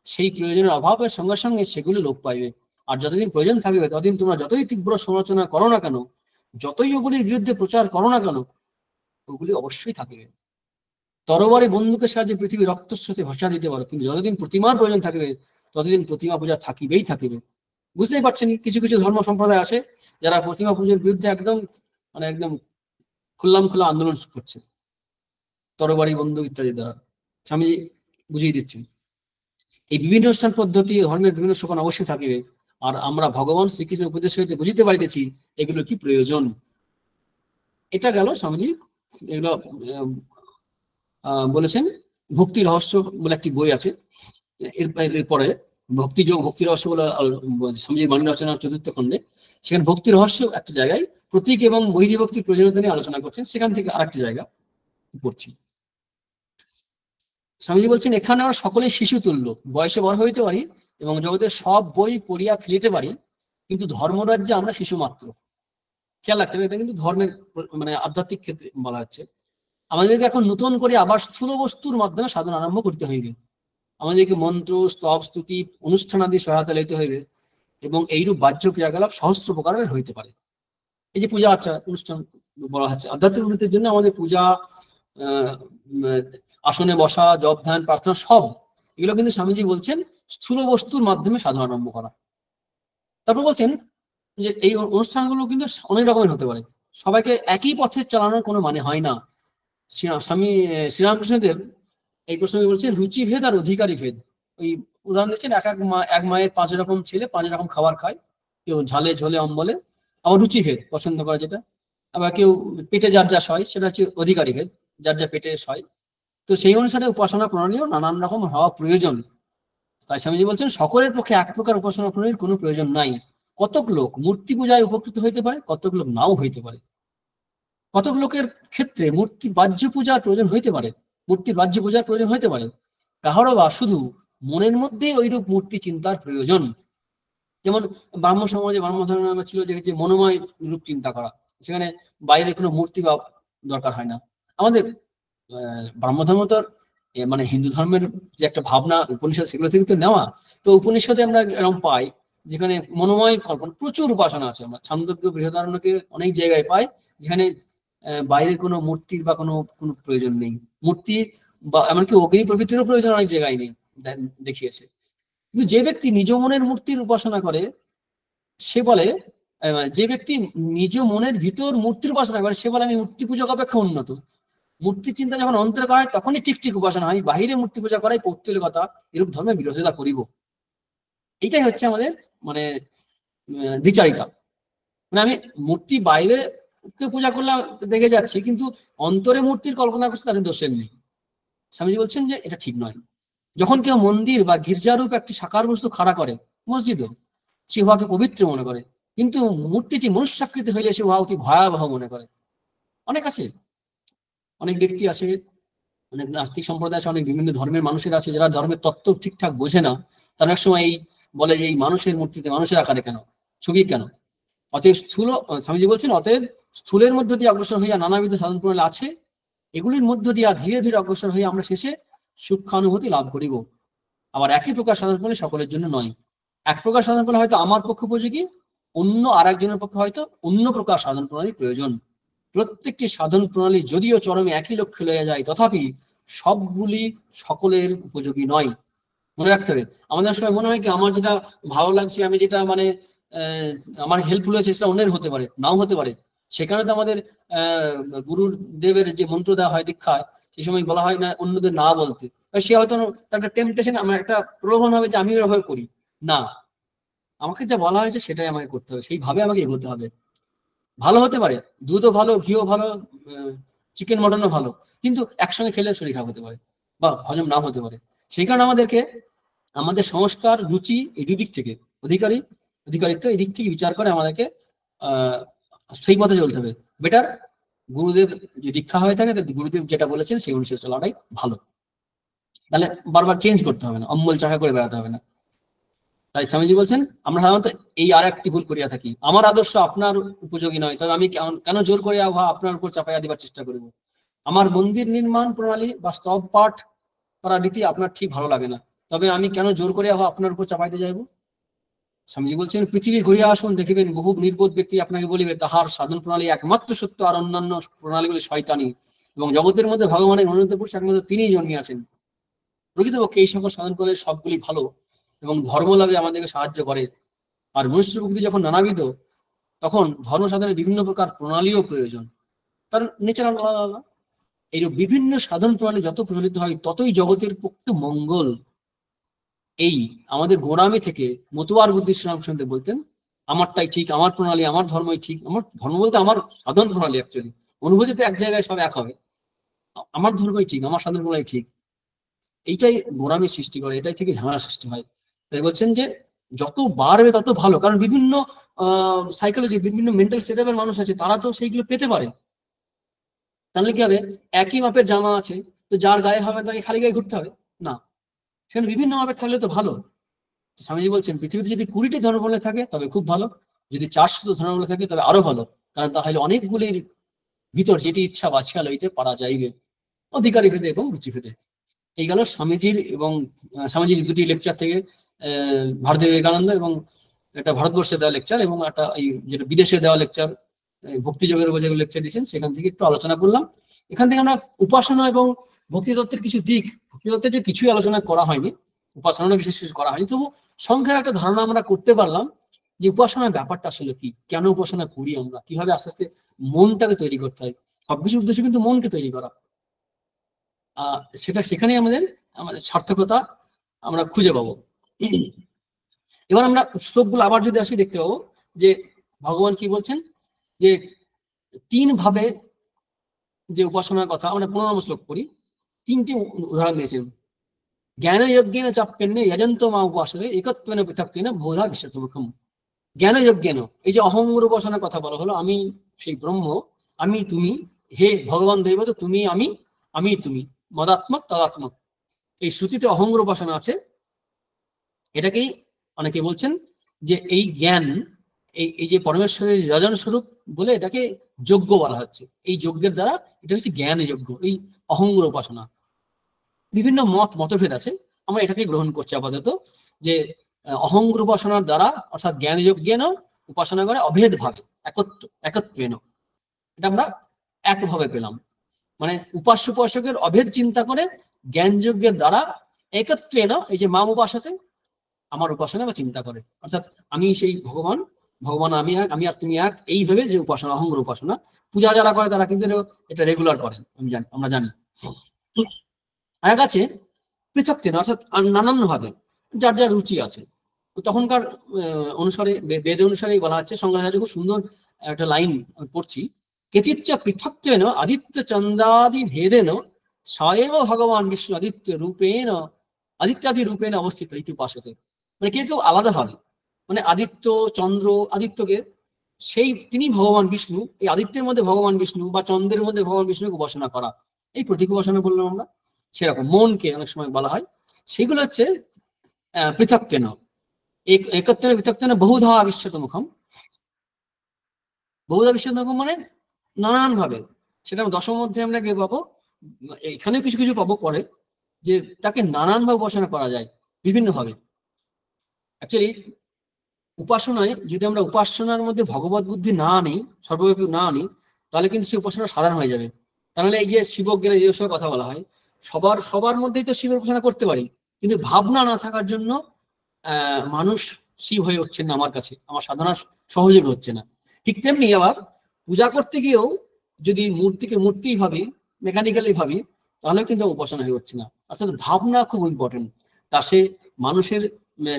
সেই প্রয়োজনের অভাবের সঙ্গে সঙ্গে সেগুলো লোপ পাইবে। আর যতদিন প্রয়োজন থাকিবে ততদিন তোমরা যতই তীব্র সমালোচনা করো না কেন, যতই ওগুলির বিরুদ্ধে প্রচার করো না কেন, ওগুলি অবশ্যই থাকিবে। তরবারি বন্দুকের সাহায্যে পৃথিবী রক্তস্রোতে ভাসা দিতে পারো, কিন্তু যতদিন প্রতিমার প্রয়োজন থাকবে ততদিন প্রতিমা পূজা থাকিবেই থাকিবে। বুঝতেই পারছেন কিছু কিছু ধর্ম সম্প্রদায় আছে যারা প্রতিমা পূজার বিরুদ্ধে একদম একদম খোলা আন্দোলন করছে তরবারি বন্দুক ইত্যাদি দ্বারা। স্বামীজি বুঝিয়ে দিচ্ছেন এই বিভিন্ন অনুষ্ঠান পদ্ধতি ধর্মের বিভিন্ন সোপান অবশ্যই থাকিবে। আর আমরা ভগবান শ্রীকৃষ্ণের উপদেশ হইতে বুঝিতে পারিতেছি এগুলো কি প্রয়োজন। এটা গেল স্বামীজি এগুলো বলেছেন। ভক্তি রহস্য বলে একটি বই আছে, এরপরে ভক্তি রহস্য বলে স্বামীজির বাণী রচনার 4th খণ্ডে, সেখানে ভক্তি রহস্য একটা জায়গায় প্রতীক এবং বৈধিভক্তির প্রয়োজনীয়তা নিয়ে আলোচনা করছেন। সেখান থেকে আরেকটি জায়গা পড়ছি। স্বামীজি বলছেন এখানে আমরা সকলেই শিশু তুল্য, বয়সে বড় হইতে পারি এবং জগতের সব বই পড়িয়া ফেলিতে পারি, কিন্তু ধর্মরাজ্যে আমরা শিশু মাত্র। খেয়াল রাখতে হবে, এটা কিন্তু ধর্মের আধ্যাত্মিক ক্ষেত্রে বলা হচ্ছে। আমাদেরকে এখন নতুন করে আবার স্থূল বস্তুর মাধ্যমে সাধনা আরম্ভ করতে হইবে। আমাদেরকে মন্ত্র, স্তব, স্তুতি, অনুষ্ঠান আদি সহায়তা লইতে হইবে, এবং এইরূপ বাহ্য ক্রিয়াকলাপ সহস্র প্রকারের হইতে পারে। এই যে পূজা আর্চা অনুষ্ঠান বলা হচ্ছে, আধ্যাত্মিক উন্নতির জন্য আমাদের পূজা, আসনে বসা, জপ, ধ্যান, প্রার্থনা, সব এগুলো কিন্তু স্বামীজি বলছেন স্থূল বস্তুর মাধ্যমে সাধনা আরম্ভ করা। তারপর বলছেন যে এই অনুষ্ঠানগুলো কিন্তু অনেক রকমের হতে পারে, সবাইকে একই পথে চালানোর কোনো মানে হয় না। স্বামী শ্রীরামকৃষ্ণদেব এই প্রসঙ্গে বলছেন রুচিভেদ আর অধিকারী ভেদ। ওই উদাহরণ দিচ্ছেন, এক মায়ের 5 রকম ছেলে 5 রকম খাবার খায়, কেউ ঝালে ঝোলে অম্বলে, আবার রুচিভেদ পছন্দ করে যেটা, আবার কেউ পেটে যার যা সয় সেটা হচ্ছে অধিকারী ভেদ, যার যা পেটে সয়। তো সেই অনুসারে উপাসনা প্রণালীও নানান রকম হওয়া প্রয়োজন। তাই স্বামীজি বলছেন সকলের পক্ষে এক প্রকার উপাসনা প্রণালীর কোনো প্রয়োজন নাই। কতক লোক মূর্তি পূজায় উপকৃত হইতে পারে, কতক লোক নাও হইতে পারে। কতক লোকের ক্ষেত্রে মূর্তি বাহ্য পূজার প্রয়োজন হইতে পারে, মূর্তির বাহ্য পূজার প্রয়োজন হইতে পারে, কাহারও বা শুধু মনের মধ্যে ওইরূপ মূর্তি চিন্তার প্রয়োজন। যেমন ব্রাহ্ম সমাজে, ব্রাহ্ম ধর্ম ছিল যে মনোময় রূপ চিন্তা করা, সেখানে বাইরে কোনো মূর্তি বা দরকার হয় না। আমাদের ব্রাহ্ম ধর্ম তো হিন্দু ধর্মের যে একটা ভাবনা উপনিষদ, সেগুলো থেকে তো নেওয়া। তো উপনিষদে আমরা এরকম পাই যেখানে মনোময় কল্পনা, প্রচুর উপাসনা আছে। আমরা ছান্দোগ্য, বৃহদারণ্যকে অনেক জায়গায় পাই যেখানে বাইরের কোনো মূর্তির বা কোনো প্রয়োজন নেই। মূর্তি বা এমনকি অগ্নি প্রভৃতিরও প্রয়োজন অনেক জায়গায় নেই, দেখিয়েছে। কিন্তু যে ব্যক্তি নিজ মনের মূর্তির উপাসনা করে, সে বলে, যে ব্যক্তি নিজ মনের ভিতর মূর্তির উপাসনা করে সে বলে আমি মূর্তি পূজক অপেক্ষা উন্নত। মূর্তি চিন্তা যখন অন্তরে করা হয় তখনই ঠিক ঠিক উপাসনা হয়, বাহিরে মূর্তি পূজা করাই পৌত্তলিকতা, এরূপ ধর্মের বিরোধিতা করিব। এইটাই হচ্ছে আমাদের দ্বিচারিতা। আমি মূর্তি বাইরে পূজা করলাম দেখে যাচ্ছি, কিন্তু অন্তরে মূর্তির কল্পনা করছে, তাদের দোষের নেই। স্বামীজি বলছেন যে এটা ঠিক নয়। যখন কেউ মন্দির বা গির্জারূপ একটি সাকার বস্তু খাড়া করে, মসজিদও, সে উহাকে পবিত্র মনে করে, কিন্তু মূর্তিটি মনুষ্যাকৃতি হইলে সে উহা অতি ভয়াবহ মনে করে। অনেক আছে, অনেক ব্যক্তি আছে, অনেক নাস্তিক সম্প্রদায় আছে, অনেক বিভিন্ন ধর্মের মানুষের আছে যারা ধর্মের তত্ত্ব ঠিকঠাক বোঝে না। তার এক সময় এই বলে যে এই মানুষের মূর্তিতে মানুষের আকারে কেন, ছবি কেন? অতএব স্বামীজি বলছেন অতএব স্থূলের মধ্য দিয়ে অগ্রসর হইয়া নানাবিধ সাধন প্রণালী আছে, এগুলির মধ্য দিয়া ধীরে ধীরে অগ্রসর হয়ে আমরা শেষে সূক্ষ্মানুভূতি লাভ করিব। আবার একই প্রকার সাধন প্রণালী সকলের জন্য নয়। এক প্রকার সাধন প্রণালী হয়তো আমার পক্ষে উপযোগী, অন্য আর একজনের পক্ষে হয়তো অন্য প্রকার সাধন প্রণালী প্রয়োজন। প্রত্যেকটি সাধন প্রণালী যদিও চরমে একই লক্ষ্যে লইয়া যায়, তথাপি সবগুলি সকলের উপযোগী নয়। মনে রাখতে হবে, আমাদের সময় মনে হয় কি আমার যেটা ভালো লাগছে, আমি যেটা মানে আমার হেল্পফুল হয়েছে, সেটা অন্যের হতে পারে, নাও হতে পারে। সেখানে তো আমাদের গুরুদেবের যে মন্ত্র দেওয়া হয় দীক্ষায়, সেই সময় বলা হয় না অন্যদের না বলতে। সে হয়তো একটা টেম্পটেশন, আমার একটা প্রলোভন হবে যে আমি ওইভাবে করি না, আমাকে যা বলা হয়েছে সেটাই আমাকে করতে হবে, সেইভাবে আমাকে এগোতে হবে। ভালো হতে পারে, দুধও ভালো, ঘিও ভালো, চিকেন মটনও ভালো, কিন্তু একসঙ্গে খেলে শরীর খারাপ হতে পারে বা হজম না হতে পারে। সেই কারণে আমাদেরকে আমাদের সংস্কার, রুচি, এই দুদিক থেকে অধিকারিত্ব এই দিক থেকে বিচার করে আমাদেরকে সেই পথে চলতে হবে। বেটার গুরুদেব যে দীক্ষা হয়ে থাকে, গুরুদেব যেটা বলেছেন সেই অনুসারে চলাটাই ভালো। তাহলে বারবার চেঞ্জ করতে হবে না, অম্বল চাকা করে বেড়াতে হবে না। তাই স্বামীজি বলছেন, আমরা সাধারণত এই আর একটি ভুল করিয়া থাকি, আমার আদর্শ আপনার উপযোগী নয়, তবে আমি কেন জোর করিয়া উহা আপনার উপর চাপাইয়া দিবার চেষ্টা করিব। আমার মন্দির নির্মাণ প্রণালী বা স্তব পাঠ করার রীতি আপনার ঠিক ভালো লাগে না, তবে আমি কেন জোর করিয়া উহা আপনার উপর চাপাইতে যাইব। স্বামীজি বলছেন, পৃথিবী ঘুরিয়া আসুন, দেখিবেন বহু নির্বোধ ব্যক্তি আপনাকে বলিবে তাহার সাধন প্রণালী একমাত্র সত্য, আর অন্যান্য প্রণালীগুলি শয়তানি, এবং জগতের মধ্যে ভগবানের মনোনীত পুরুষ একমাত্র তিনিই জন্মিয়াছেন। প্রকৃতপক্ষে এই সকল সাধন প্রণালী সবগুলি ভালো এবং ধর্ম লাভে আমাদেরকে সাহায্য করে। আর মনুষ্য প্রকৃতি যখন নানাবিধ, তখন ধর্ম সাধনের বিভিন্ন প্রকার প্রণালীও প্রয়োজন, কারণ নেচার আলাদা আলাদা। এই বিভিন্ন সাধন প্রণালী যত প্রচলিত হয়, ততই জগতের পক্ষে মঙ্গল। এই আমাদের গোড়ামি থেকে মতুয়ার বুদ্ধি শ্রীরামকৃষ্ণ বলতেন, আমারটাই ঠিক, আমার প্রণালী, আমার ধর্মই ঠিক। আমার ধর্ম বলতে আমার সাধন প্রণালী, অ্যাকচুয়ালি অনুভূতিতে এক জায়গায় সব এক হবে, আমার ধর্মই ঠিক, আমার সাধন প্রণালী ঠিক। এইটাই গোড়ামি সৃষ্টি করে, এটাই থেকে ঝামেলা সৃষ্টি হয়। তাই বলছেন যে যত বাড়বে তত ভালো, কারণ বিভিন্ন সাইকোলজি, বিভিন্ন মেন্টাল সেটআপের মানুষ আছে, তারা তো সেইগুলো পেতে পারে। তাহলে কি হবে, একই মাপের জামা আছে, তো যার গায়ে হবে তাকে খালি গায়ে ঘুরতে হবে না, সেখানে বিভিন্ন মাপের থাকলে তো ভালো। স্বামীজি বলছেন, পৃথিবীতে যদি 20টি ধর্মবলে থাকে তবে খুব ভালো, যদি 400 ধর্মবলে থাকে তবে আরো ভালো, কারণ তাহলে অনেকগুলির ভিতর যেটি ইচ্ছা বাছিয়া লইতে পারা যাইবে, অধিকারী ভেদে এবং রুচি ভেদে। এই গেল স্বামীজির এবং স্বামীজির দুটি লেকচার থেকে, ভারতীয় বিবেকানন্দ এবং একটা ভারতবর্ষে দেওয়া লেকচার, এবং একটা এই যেটা বিদেশে দেওয়া লেকচার, ভক্তিযোগের উপর যেগুলো লেকচার দিয়েছেন, সেখান থেকে একটু আলোচনা করলাম। এখান থেকে আমরা উপাসনা এবং ভক্তিতত্ত্বের কিছু দিক, ভক্তিতত্ত্বের যে কিছুই আলোচনা করা হয়নি, উপাসনা বিশেষ কিছু করা হয়নি, তবু সংখ্যার একটা ধারণা আমরা করতে পারলাম যে উপাসনার ব্যাপারটা আসলে কি, কেন উপাসনা করি আমরা, কিভাবে আস্তে আস্তে মনটাকে তৈরি করতে হয়। সবকিছুর উদ্দেশ্য কিন্তু মনকে তৈরি করা। সেটা সেখানেই আমাদের আমাদের সার্থকতা আমরা খুঁজে পাবো। এবার আমরা শ্লোকগুলো আবার যদি আসি, দেখতে পাবো যে ভগবান কি বলছেন, যে 3 ভাবে যে উপাসনার কথা, আমরা 15 নম্বর শ্লোক পড়ি। 3টি উদাহরণ দিয়েছেন। জ্ঞান যজ্ঞেন চাপ্যেন যজন্ত মা উপাসনে একত্বেন পৃথক্তেন বোধা বিশ্বতমুখম। জ্ঞান যজ্ঞেন, এই যে অহঙ্গ উপাসনার কথা বলা হলো, আমি সেই ব্রহ্ম, আমি তুমি, হে ভগবান দৈবত, তুমি আমি, আমি তুমি, মদাত্মক তদাত্মক, এই শ্রুতিতে অহঙ্গ উপাসনা আছে। এটাকেই অনেকে বলছেন যে এই জ্ঞান, এই যে পরমেশ্বরের যজন স্বরূপ বলে এটাকে যজ্ঞ বলা হচ্ছে। এই যজ্ঞের দ্বারা এটা হচ্ছে জ্ঞান যজ্ঞ, এই অহঙ্গ উপাসনা। বিভিন্ন মতভেদ আছে, আমরা এটাকে গ্রহণ করছি আপাতত, যে অহঙ্গ উপাসনার দ্বারা, অর্থাৎ জ্ঞান যজ্ঞেন উপাসনা করে অভেদ ভাবে, একত্বেন, এটা আমরা একভাবে পেলাম। মানে উপাস্য উপাসকের অভেদ চিন্তা করে জ্ঞান যজ্ঞের দ্বারা একত্বেন, এই যে মাম উপাসতে, আমার উপাসনা বা চিন্তা করে, অর্থাৎ আমি সেই ভগবান, ভগবান আমি এক, আমি আর তুমি এক, এই ভেবে যে উপাসনা, অহঙ্গ উপাসনা। পূজা যারা করে তারা কিন্তু এটা রেগুলার করেন, আমরা জানি। আর কাছে পৃথকতেন, অর্থাৎ নানান ভাবে যার যার রুচি আছে। তখনকার অনুসারে, বেদ অনুসারেই বলা হচ্ছে। শঙ্করাচার্য খুব সুন্দর একটা লাইন পড়ছি, কেচিচ্চ পৃথকত্বেন আদিত্য চন্দ্রাদি ভেদেন স্বয়ং ভগবান বিষ্ণু আদিত্য রূপেণ, আদিত্যাদি রূপেণ অবস্থিত ইতি উপাসতে। মানে কেউ আলাদা হবে, মানে আদিত্য, চন্দ্র, আদিত্যকে সেই তিনি ভগবান বিষ্ণু, এই আদিত্যের মধ্যে ভগবান বিষ্ণু বা চন্দ্রের মধ্যে ভগবান বিষ্ণুকে উপাসনা করা, এই প্রতীক উপাসনা বললাম আমরা। সেরকম মনকে অনেক সময় বলা হয়, সেগুলো হচ্ছে পৃথকতেন, একত্বেন পৃথকতেন বহুধা বিশ্বত মুখম। বহুধা বিশ্বত মুখম মানে নানান ভাবে, সেটা দশম অধ্যায়ে আমরা গিয়ে পাবো। এখানে কিছু কিছু পাবো পরে যে তাকে নানানভাবে উপাসনা করা যায়, বিভিন্নভাবে। অ্যাকচুয়ালি উপাসনায় যদি আমরা উপাসনার মধ্যে ভগবত বুদ্ধি না আনি, সর্বব্যাপী না আনি, তাহলে কিন্তু সেই উপাসনা সাধারণ হয়ে যাবে। তাহলে এই যে শিবজ্ঞানে যে সময় কথা বলা হয়, সবার মধ্যেই তো শিবের উপাসনা করতে পারি, কিন্তু ভাবনা না থাকার জন্য মানুষ শিব হয়ে উঠছেন না, আমার কাছে আমার সাধনার সহযোগী হচ্ছে না। ঠিক তেমনি আবার পূজা করতে গিয়েও যদি মূর্তিকে মূর্তি ভাবি, মেকানিক্যালি ভাবি, তাহলে কিন্তু উপাসনা হয়ে উঠছে না। অর্থাৎ ভাবনা খুব ইম্পর্টেন্ট। তা সে মানুষের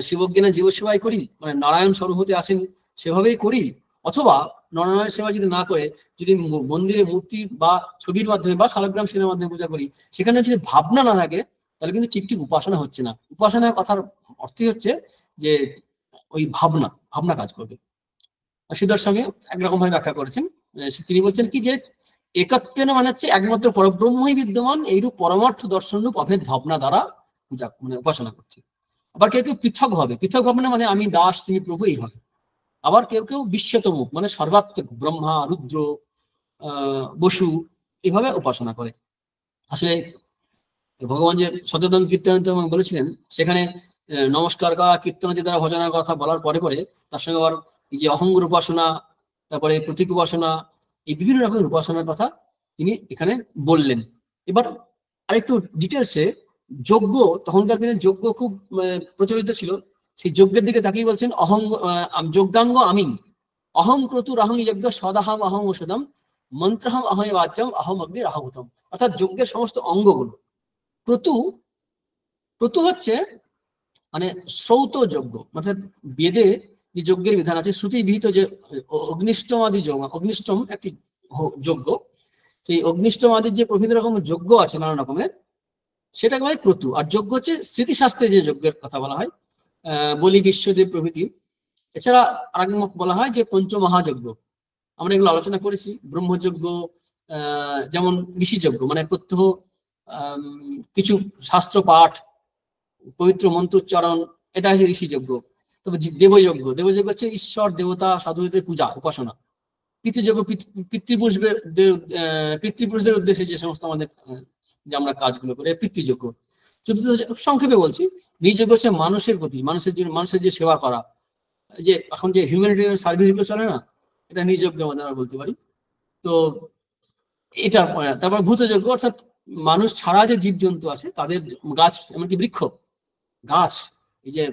শিবজ্ঞানে জীবসেবাই করি, মানে নারায়ণ স্বরূপ হতে আসেন সেভাবেই করি, অথবা নরনারায়ণ সেবা যদি না করে যদি মন্দিরে মূর্তি বা ছবির মাধ্যমে বা শালগ্রাম সেনের মাধ্যমে পূজা করি, সেখানে যদি ভাবনা না থাকে, তাহলে কিন্তু ঠিক ঠিক উপাসনা হচ্ছে না। উপাসনার কথার অর্থই হচ্ছে যে ওই ভাবনা কাজ করবে। সিদ্ধার্থ স্বামী একরকম ভাবে ব্যাখ্যা করেছেন। তিনি বলছেন কি যে একত্বেন মানে হচ্ছে একমাত্র পরব্রহ্মই বিদ্যমান, এইরূপ পরমার্থ দর্শন রূপ অভেদ ভাবনা দ্বারা পূজা মানে উপাসনা করছে। আবার কেউ কেউ পৃথক ভাবনা মানে আমি দাস তুমি প্রভু, এই হবে। আবার কেউ কেউ বিশ্বতমুখ মানে সর্বাত্মক ব্রহ্মা রুদ্র বসু, এইভাবে উপাসনা করে। আসলে ভগবান যে সচেতন কীর্তন বলেছিলেন, সেখানে নমস্কার করা কীর্তনাদি দ্বারা ভজনের কথা বলার পরে পরে তার সঙ্গে আবার এই যে অহঙ্গ উপাসনা, তারপরে প্রতীক উপাসনা, এই বিভিন্ন রকমের উপাসনার কথা তিনি এখানে বললেন। এবার আরেকটু ডিটেলসে যজ্ঞ, তখনকার দিনে যজ্ঞ খুব প্রচলিত ছিল, সেই যজ্ঞের দিকে তাকিয়ে বলছেন যজ্ঞাঙ্গ আমি অহং ক্রতুর অহং যজ্ঞ সদাহম অহং ওষুধম মন্ত্রহম অহং বাচ্যম অহম অগ্নির আহুতম। অর্থাৎ যজ্ঞের সমস্ত অঙ্গগুলো। ক্রতু হচ্ছে মানে শ্রৌত যজ্ঞ, অর্থাৎ বেদে যে যজ্ঞের বিধান আছে, শ্রুতি বিহিত যে অগ্নিষ্টম আদি যজ্ঞ, অগ্নিষ্টম একটি যজ্ঞ, সেই অগ্নিষ্টম আদির যে প্রভৃতি রকম যজ্ঞ আছে নানা রকমের, সেটাকে বলা হয় ক্রতু। আর যজ্ঞ হচ্ছে স্মৃতিশাস্ত্রে যে যজ্ঞের কথা বলা হয়, বলি বিশ্বদেব প্রভৃতি। এছাড়া আরেক বলা হয় যে পঞ্চমহাযজ্ঞ, আমরা এগুলো আলোচনা করেছি। ব্রহ্মযজ্ঞ, যেমন ঋষিযজ্ঞ মানে প্রত্যহ কিছু শাস্ত্র পাঠ, পবিত্র মন্ত্রোচ্চারণ, এটা হচ্ছে ঋষিযজ্ঞ। তবে দেবযজ্ঞ হচ্ছে ঈশ্বর দেবতা সাধুদের পূজা উপাসনা। পিতৃযজ্ঞ পিতৃপুরুষদের উদ্দেশ্যে যে সমস্ত আমাদের যে আমরা কাজগুলো করি, পিতৃযজ্ঞ। সংক্ষেপে বলছি, নৃযজ্ঞ হচ্ছে মানুষের প্রতি, মানুষের যে সেবা করা, যে এখন যে হিউম্যানিটেরিয়ান সার্ভিস গুলো চলে না, এটা নৃযজ্ঞ আমরা বলতে পারি। তো এটা তারপর ভূতযজ্ঞ, অর্থাৎ মানুষ ছাড়া যে জীবজন্তু আছে তাদের, গাছ এমনকি গাছ, এই যে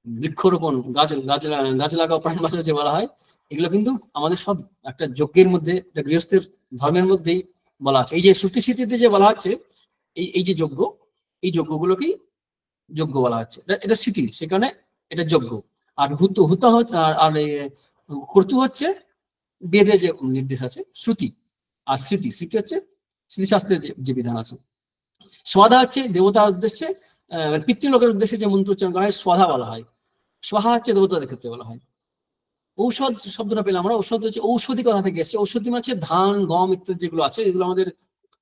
বৃক্ষরোপণ, গাছ লাগাও প্রাণ বাঁচাও যে বলা হয়, এগুলো কিন্তু আমাদের সব একটা যজ্ঞের মধ্যে, গৃহস্থের ধর্মের মধ্যেই বলা আছে। এই যে শ্রুতি স্মৃতিতে যে বলা হচ্ছে এই যে যজ্ঞ, এই যজ্ঞগুলোকেই যজ্ঞ বলা হচ্ছে। এটা স্মৃতি, সেখানে এটা যজ্ঞ। আর হুতা আর ক্রতু হচ্ছে বেদে যে নির্দেশ আছে শ্রুতি, আর স্মৃতি হচ্ছে স্মৃতিশাস্ত্রের যে বিধান আছে। স্বাধা হচ্ছে দেবতার উদ্দেশ্যে, পিতৃলোকের উদ্দেশ্যে যে মন্ত্রোচ্চারণ করা হয় স্বাধা বলা হয়। স্বাহা হচ্ছে দেবতাদের ক্ষেত্রে বলা হয়। ঔষধ শব্দটা পেলাম আমরা, ঔষধ হচ্ছে ঔষধি কথা থেকে এসছে। ঔষধি মানে ধান গম ইত্যাদি যেগুলো আছে, এগুলো আমাদের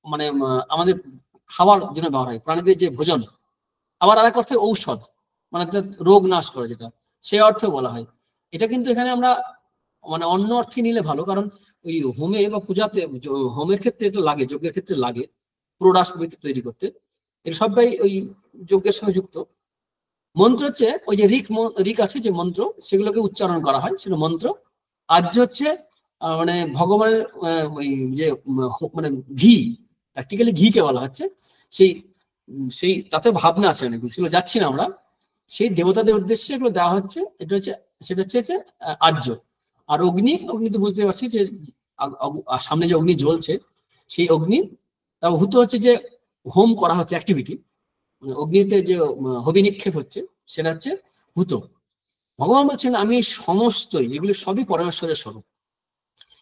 মানে আমাদের খাবার জন্য ব্যবহার হয়, প্রাণীদের যে ভোজন। আবার আরেক অর্থে ঔষধ মানে রোগ নাশ করে, যেটা সেই অর্থে বলা হয়। এটা কিন্তু এখানে আমরা মানে অন্য অর্থে নিলে ভালো, কারণ ওই হোমে বা পূজাতে, হোমের ক্ষেত্রে এটা লাগে, যজ্ঞের ক্ষেত্রে লাগে প্রোডাক্ট তৈরি করতে, এটা সবাই ওই যজ্ঞের সঙ্গে যুক্ত। মন্ত্র হচ্ছে ওই যে ঋক আছে যে মন্ত্র, সেগুলোকে উচ্চারণ করা হয়, সেটা মন্ত্র। আর্য হচ্ছে মানে ভগবানের ওই যে মানে ঘি, প্র্যাকটিক্যালি ঘিকে বলা হচ্ছে। সেই তাতে ভাবনা আছে অনেকগুলো, সেগুলো যাচ্ছি না আমরা। সেই দেবতাদের উদ্দেশ্যে এগুলো দেওয়া হচ্ছে, সেটা হচ্ছে আর্য। আর অগ্নি তো বুঝতে পারছি যে সামনে যে অগ্নি জ্বলছে, সেই অগ্নি। তারপর হুত হচ্ছে যে হোম করা হচ্ছে অ্যাক্টিভিটি, মানে অগ্নিতে যে হবি নিক্ষেপ হচ্ছে, সেটা হচ্ছে হুত। ভগবান বলছেন আমি সমস্তই, এগুলি সবই পরমেশ্বরের স্বরূপ।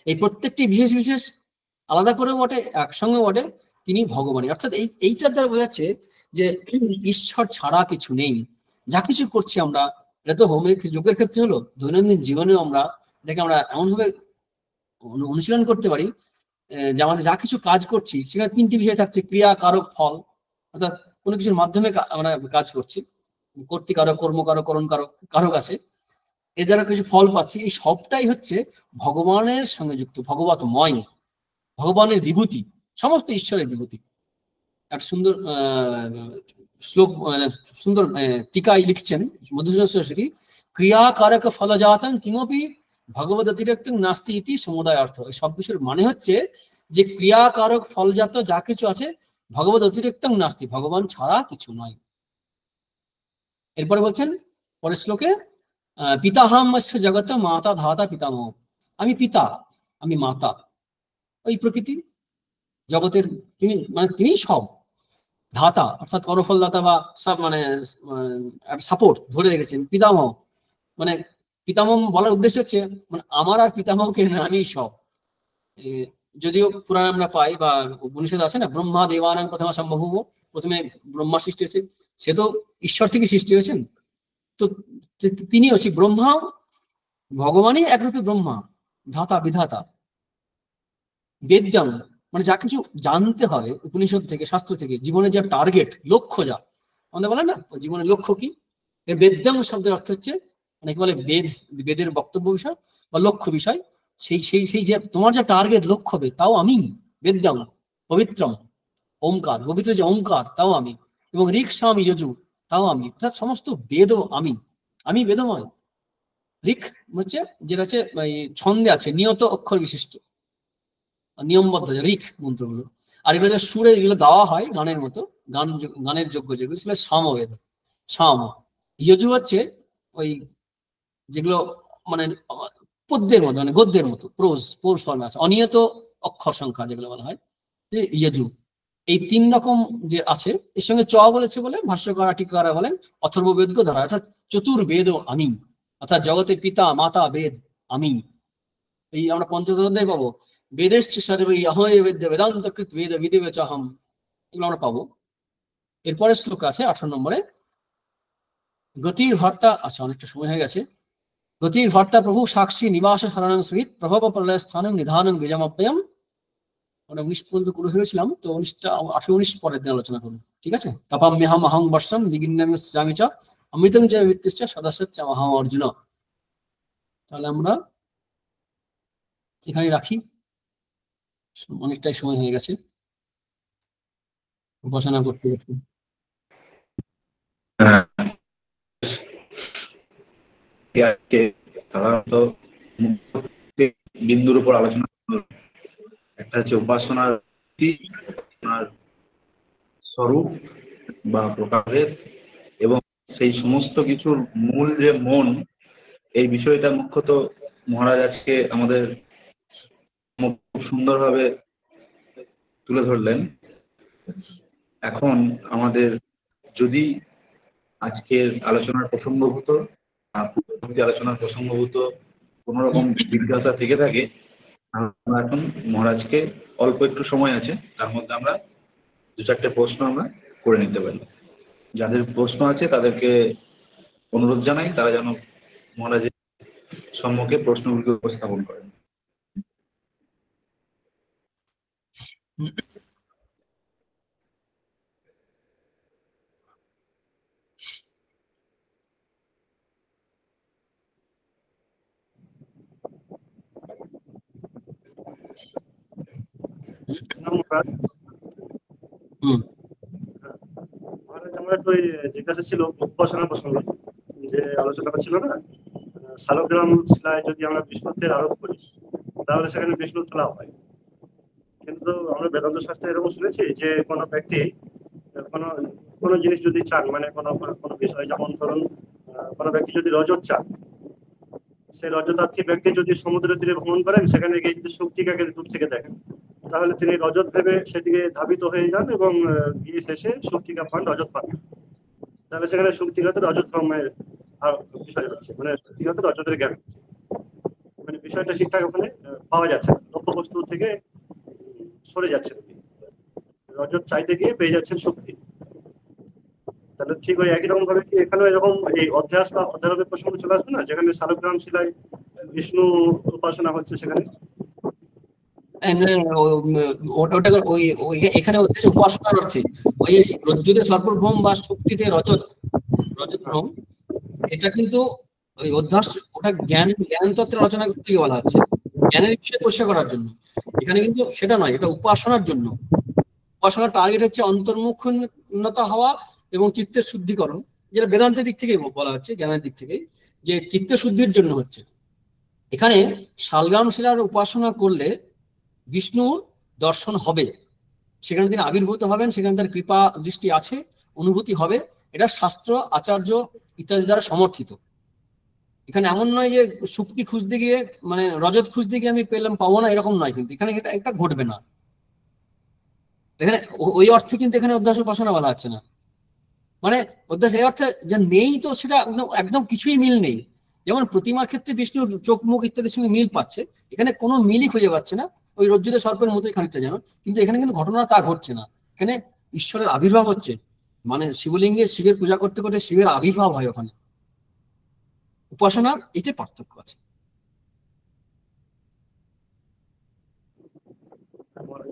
এই প্রত্যেকটি বিশেষ বিশেষ আলাদা করে বটে, একসঙ্গে বটে, তিনি ভগবানই। অর্থাৎ এইটার দ্বারা বোঝাচ্ছে যে ঈশ্বর ছাড়া কিছু নেই। যা কিছু করছি আমরা, এটা তো হোমের যজ্ঞের ক্ষেত্রে হলো, দৈনন্দিন জীবনেও আমরা এটাকে আমরা এমনভাবে অনুশীলন করতে পারি যে আমাদের যা কিছু কাজ করছি সেখানে তিনটি বিষয় থাকছে, ক্রিয়া কারক ফল। অর্থাৎ কোনো কিছুর মাধ্যমে আমরা কাজ করছি, কর্তৃকারক কর্মকারক করণ কারক আছে, এ দ্বারা কিছু ফল পাচ্ছি। এই সবটাই হচ্ছে ভগবানের সঙ্গে যুক্ত, ভগবতময়, ভগবানের বিভূতি, সমস্ত ঈশ্বরের বিভূতি। একটা সুন্দর শ্লোক, সুন্দর টিকায় লিখছেন মধুসূদন সরস্বতী, ক্রিয়াকারক ফলজাতং কিমপি ভগবদ অতিরিক্ত নাস্তি ইতি সমুদায় অর্থ। এই সবকিছুর মানে হচ্ছে যে ক্রিয়াকারক ফলজাত যা কিছু আছে ভগবদ অতিরিক্ত নাস্তি, ভগবান ছাড়া কিছু নয়। এরপরে বলছেন পরের শ্লোকে, পিতাহামস্য জগত মাতা ধাতা পিতামহ, আমি পিতা, আমি মাতা, ওই প্রকৃতি জগতের তিনি, মানে তিনি সব, ধাতা অর্থাৎ করফলদাতা বা সব, মানে সাপোর্ট ধরে রেখেছেন। পিতামহ মানে পিতামহ বলার উদ্দেশ্য হচ্ছে মানে আমার আর পিতামহকে না, আমি সব। যদিও পুরাণ আমরা পাই বা উপনিষদ আছে না, ব্রহ্মা দেবানাং প্রথমা সম্ভব, প্রথমে ব্রহ্মা সৃষ্টি হয়েছে, সে তো ঈশ্বর থেকে সৃষ্টি হয়েছেন। তো তিনিও সেই ব্রহ্মা, ভগবানই একরূপে ব্রহ্মা, ধাতা বিধাতা। বেদ্যাং মানে যা কিছু জানতে হবে উপনিষদ থেকে, শাস্ত্র থেকে, জীবনের যা টার্গেট, লক্ষ্য, যা আমাদের বলে না জীবনের লক্ষ্য কি, এর বেদ্যাং শব্দের অর্থ হচ্ছে অনেকে বলে বেদ, বেদের বক্তব্য বিষয় বা লক্ষ্য বিষয়, সেই সেই সেই যে তোমার যা টার্গেট লক্ষ্য হবে, তাও আমি। বেদ্যাং পবিত্রম, ওমকার, পবিত্র যে ওমকার, তাও আমি। এবং ঋক্ আমি যজু, তাও আমি। অর্থাৎ সমস্ত বেদও আমি, আমি বেদময়। ঋক্ হচ্ছে যেটা হচ্ছে ছন্দে আছে, নিয়ত অক্ষর বিশিষ্ট, নিয়মবদ্ধ ঋক্ মন্ত্রগুলো। আর এগুলো সুরে এগুলো গাওয়া হয় গানের মতো, গানের যোগ্য যেগুলো সেগুলো সামবেদ, সাম। যজু হচ্ছে ওই যেগুলো মানে পদ্যের মতো, মানে গদ্যের মতো, প্রোজ ফর্মে আছে, অনিয়ত অক্ষর সংখ্যা যেগুলো বলা হয় যজু। এই তিন রকম যে আছে, এর সঙ্গে চ বলেছে বলে ভাষ্যকার টিকারা বলেন অথর্ববেদকে ধরা, অর্থাৎ চতুর্বেদ আমি, অর্থাৎ জগতের পিতা মাতা বেদ আমি। এই আমরা পঞ্চদশাধ্যায় পাবো, বেদেশ্চ সর্বে অহয় বেদ্য বেদান্ত কৃত বেদ বিদেবেচ অহম, এগুলো আমরা পাবো। এরপরে শ্লোক আছে 18 নম্বরে, গতির ভর্তা, আচ্ছা অনেকটা সময় হয়ে গেছে, গতির ভর্তা প্রভু সাক্ষী নিবাস শরণং সহিত প্রভব প্রলয় স্থানং নিধানং বীজমপ্যয়ম। আমরা 19 পর্যন্ত পুরো হয়েছিলাম, তো 18-19 পরের দিন আলোচনা করবো, ঠিক আছে। তপাম্যহম অহং বর্ষম বিগিন্নামি চ অমৃতং চ বৃত্তিশ্চ সদস্য চ অহং অর্জুন। তাহলে আমরা এখানে রাখি, অনেকটাই সময় হয়ে গেছে উপাসনা করতে করতে। সাধারণত বিন্দুর উপর আলোচনা, একটা হচ্ছে উপাসনার স্বরূপ বা প্রকারের, এবং সেই সমস্ত কিছুর মূল যে মন, এই বিষয়টা মুখ্যত মহারাজ আজকে আমাদের খুব সুন্দরভাবে তুলে ধরলেন। এখন আমাদের যদি আজকের আলোচনার প্রসঙ্গভূত, আলোচনার প্রসঙ্গভূত কোন রকম জিজ্ঞাসা থেকে থাকে, আমরা এখন মহারাজকে অল্প একটু সময় আছে, তার মধ্যে আমরা 2-4টে প্রশ্ন আমরা করে নিতে পারি। যাদের প্রশ্ন আছে তাদেরকে অনুরোধ জানাই তারা যেন মহারাজের সম্মুখে প্রশ্নগুলিকে উপস্থাপন করেন। আমার তো জিজ্ঞাসা ছিল উপাসনা প্রসঙ্গে, যে আলোচনা ছিল না, শালগ্রাম শিলায় যদি আমরা বিষ্ণুত্বের আরোপ করি তাহলে সেখানে বিষ্ণুত্ব লাভ হয়। কিন্তু আমরা বেদান্ত শাস্ত্রে এরকম শুনেছি যে কোনো ব্যক্তি কোনো জিনিস যদি চান, মানে কোনো বিষয়, যেমন ধরুন কোনো ব্যক্তি যদি রজত চান, সেই রজতার্থী ব্যক্তি যদি সমুদ্রের তীরে ভ্রমণ করেন, সেখানে গিয়ে যদি শক্তিকাকে দূর থেকে দেখেন, তাহলে তিনি রজত ভেবে সেদিকে ধাবিত হয়ে যান এবং গিয়ে শেষে শক্তিকা পান, রজত পান। তাহলে সেখানে শক্তিগত রজত ব্রহ্মের বিষয় হচ্ছে, মানে শক্তিগত রজতের জ্ঞান, মানে বিষয়টা ঠিকঠাক ওখানে পাওয়া যাচ্ছে, লক্ষ্যবস্তু থেকে সরে যাচ্ছে, রজত চাইতে গিয়ে পেয়ে যাচ্ছেন শক্তি। তাহলে ঠিক ওই একই রকম ভাবে কি এখানে এরকম এই অধ্যাস বা অধ্যারোপের প্রসঙ্গ চলে আসবে না, যেখানে শালগ্রাম শিলায় বিষ্ণু উপাসনা হচ্ছে সেখানে? এখানে হচ্ছে উপাসনার অর্থে ওই রজ্জুতে সর্বভৌম বা শক্তিতে রজত ভ্রম, এটা কিন্তু ওই অধ্যাস, ওটা জ্ঞান তত্ত্বের আলোচনা থেকে বলা হচ্ছে, জ্ঞানের বিষয়ে পরিষ্কার করার জন্য। এখানে কিন্তু সেটা নয়, এটা উপাসনার জন্য। উপাসনার টার্গেট হচ্ছে অন্তর্মুখতা হওয়া এবং চিত্তের শুদ্ধিকরণ, যেটা বেদান্তের দিক থেকে বলা হচ্ছে, জ্ঞানের দিক থেকে, যে চিত্ত শুদ্ধির জন্য হচ্ছে। এখানে শালগ্রাম শিলার উপাসনা করলে বিষ্ণুর দর্শন হবে, সেখানে তিনি আবির্ভূত হবেন, সেখানে তার কৃপা দৃষ্টি আছে, অনুভূতি হবে। এটা শাস্ত্র, আচার্য ইত্যাদি দ্বারা সমর্থিত। এখানে এমন নয় যে শক্তি খুঁজতে গিয়ে, মানে রজত খুঁজতে গিয়ে আমি পাবো না, এরকম নয়, কিন্তু এখানে এটা ঘটবে না। এখানে ওই অর্থে কিন্তু এখানে অধ্যাস উপাসনা বলা হচ্ছে না। মানে অধ্যাস এই অর্থে যে নেই, তো সেটা একদম কিছুই মিল নেই। যেমন প্রতিমার ক্ষেত্রে বিষ্ণুর চোখ মুখ ইত্যাদির সঙ্গে মিল পাচ্ছে, এখানে কোনো মিলই খুঁজে পাচ্ছে না, ওই রজ্জুতে সর্পের মতোই খানিকটা যেন। কিন্তু এখানে কিন্তু ঘটনা তা ঘটছে না, এখানে ঈশ্বরের আবির্ভাব হচ্ছে। মানে শিবলিঙ্গে শিবের পূজা করতে করতে শিবের আবির্ভাব হয় ওখানে। উপাসনার এটা পার্থক্য আছে।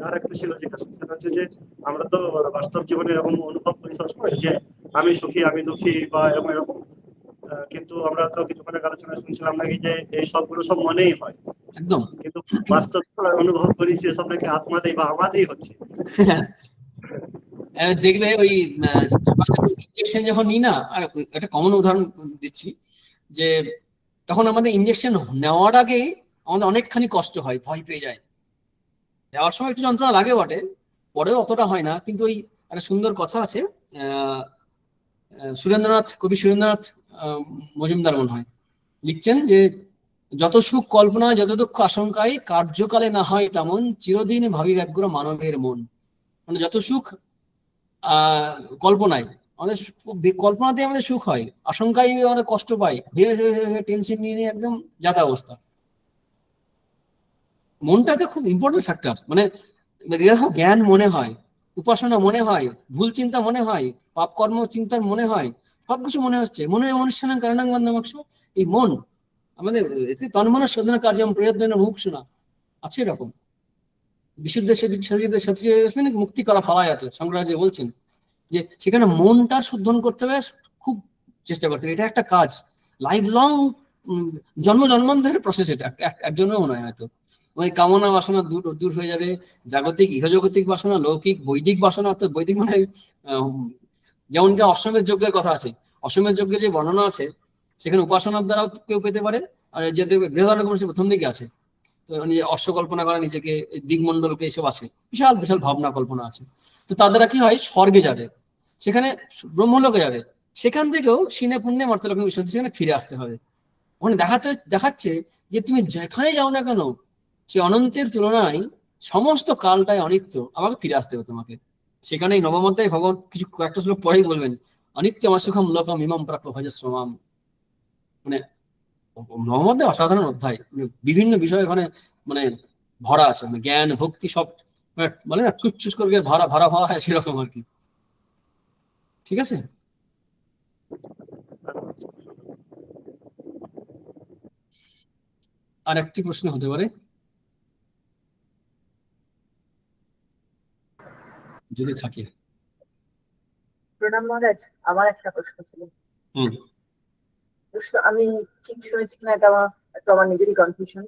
আর একটা ছিল যেটা, সেটা হচ্ছে যে আমরা তো বাস্তব জীবনে এরকম অনুভব করি সবসময় যে আমি সুখী, আমি দুঃখী, বা এরকম এরকম। কিন্তু আমরা তো কিছুক্ষণের আলোচনা শুনছিলাম নাকি যে এই সবগুলো সব মনেই হয়, একদম। কিন্তু বাস্তব অনুভব করি যে সব নাকি আত্মাতেই বা আমাদেরই হচ্ছে। দেখবে ওই ইনজেকশন যখন নিই না, আর একটা কমন উদাহরণ দিচ্ছি, যে তখন আমাদের ইনজেকশন নেওয়ার আগে আমাদের অনেকখানি কষ্ট হয়, ভয় পেয়ে যায়। দেওয়ার সময় একটু যন্ত্রণা লাগে বটে, পরেও অতটা হয় না। কিন্তু ওই একটা সুন্দর কথা আছে, কবি সুরেন্দ্রনাথ মজুমদার মনে হয় লিখছেন যে, যত সুখ কল্পনায়, যত দুঃখ আশঙ্কায়, কার্যকালে না হয় তেমন, চিরদিন ভাবি ব্যগ্র মানবের মন। মানে যত সুখ কল্পনায়, আমাদের কল্পনাতে আমাদের সুখ হয়, আশঙ্কায় আমরা কষ্ট পাই, টেনশন নিয়ে একদম যাতা অবস্থা। মনটাতে খুব ইম্পর্টেন্ট ফ্যাক্টর। মানে জ্ঞান মনে হয়, উপাসনা মনে হয়, ভুল চিন্তা মনে হয়, পাপ কর্ম চিন্তার মনে হয়, সবকিছু মনে হচ্ছে। মনে অনুষ্ঠান কারণাং বান্ধবাংশ, এই মন আমাদের তন্মনা সাধনা কার্যম প্রয়ত্ন মুখ শোনা আছে এরকম। বিশুদ্ধ মুক্তি করা ফালায়াতে শঙ্করাচার্য বলছেন যে সেখানে মনটা শুদ্ধন করতে হবে, খুব চেষ্টা করতে হবে। এটা একটা কাজ, লাইফ লং, জন্ম জন্মান্তরের প্রসেস। এটা একজনও নয়, হয়তো ওই কামনা বাসনা দূর হয়ে যাবে। জাগতিক ইহজগতিক বাসনা, লৌকিক বৈদিক বাসনা, অর্থাৎ বৈদিক মানে যেমন কি অশ্বমেধ যজ্ঞের কথা আছে, অশ্বমেধ যজ্ঞের যে বর্ণনা আছে সেখানে উপাসনার দ্বারাও কেউ পেতে পারে। আর যে বৃহদারণ্যক প্রথম দিকে আছে, নিজে অশ্ব কল্পনা করা, নিজেকে দিগমন্ডলকে, এসব আছে, বিশাল বিশাল ভাবনা কল্পনা আছে। তো তার দ্বারা কি হয়, স্বর্গে যাবে, সেখানে ব্রহ্মলোকে যাবে, সেখান থেকেও সিনে পুণ্যে মর্তলোকে বিশুদ্ধি, সেখানে ফিরে আসতে হবে। ওখানে দেখাচ্ছে যে তুমি যেখানে যাও না কেন, সে অনন্তের তুলনায় সমস্ত কালটাই অনিত্য, আমাকে ফিরে আসতে হবে তোমাকে। সেখানেই নবম অধ্যায়ে ভগবান কিছু কয়েকটা শ্লোক পরেই বলবেন, অনিত্য অসুখম লোকম ইমাম প্রাপ্য ভজস্বমাম। মানে নবম অধ্যায় অসাধারণ অধ্যায়, বিভিন্ন বিষয় ওখানে মানে ভরা আছে, মানে জ্ঞান ভক্তি সব, বলে না চুস করে ভরা ভরা হওয়া হয়, সেরকম আর কি। ঠিক আছে। আর একটি প্রশ্ন হতে পারে যদি থাকে। প্রণাম মহারাজ, আমার একটা প্রশ্ন ছিল। আমি ঠিক শুনেছি কিনা এটা আমার নিজেরই কনফিউশন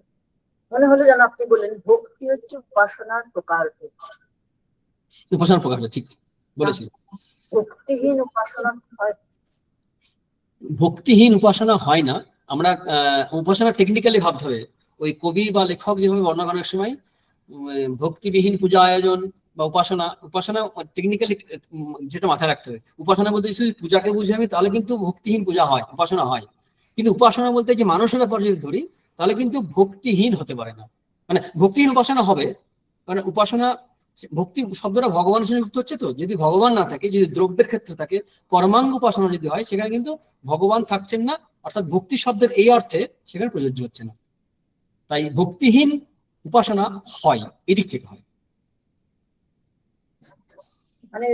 মনে হলো, যেন আপনি বললেন ভক্তি হচ্ছে উপাসনার প্রকার। উপাসনার প্রকার, ঠিক বলেছি। ভক্তিহীন উপাসনা হয়? ভক্তিহীন উপাসনা হয় না। আমরা উপাসনা টেকনিক্যালি ভাবতে হবে। ওই কবি বা লেখক যেভাবে বর্ণনা করার সময় ভক্তিবিহীন পূজা আয়োজন বা উপাসনা টেকনিক্যালি যেটা মাথায় রাখতে হবে। উপাসনা বলতে শুধু পূজাকে বুঝে আমি, তাহলে কিন্তু ভক্তিহীন পূজা হয়, উপাসনা হয়। কিন্তু উপাসনা বলতে যে মানুষের ব্যাপার যদি ধরি, তাহলে কিন্তু ভক্তিহীন হতে পারে না। মানে ভক্তিহীন উপাসনা হবে, মানে উপাসনা, ভক্তি শব্দটা ভগবানের সঙ্গে যুক্ত হচ্ছে। তো যদি ভগবান না থাকে, যদি দ্রব্যের ক্ষেত্রে থাকে, কর্মাঙ্গ উপাসনা যদি হয়, সেখানে কিন্তু ভগবান থাকছেন না, অর্থাৎ ভক্তি শব্দের এই অর্থে সেখানে প্রযোজ্য হচ্ছে না। তাই ভক্তিহীন উপাসনা হয়, এদিক থেকে হয়। মানে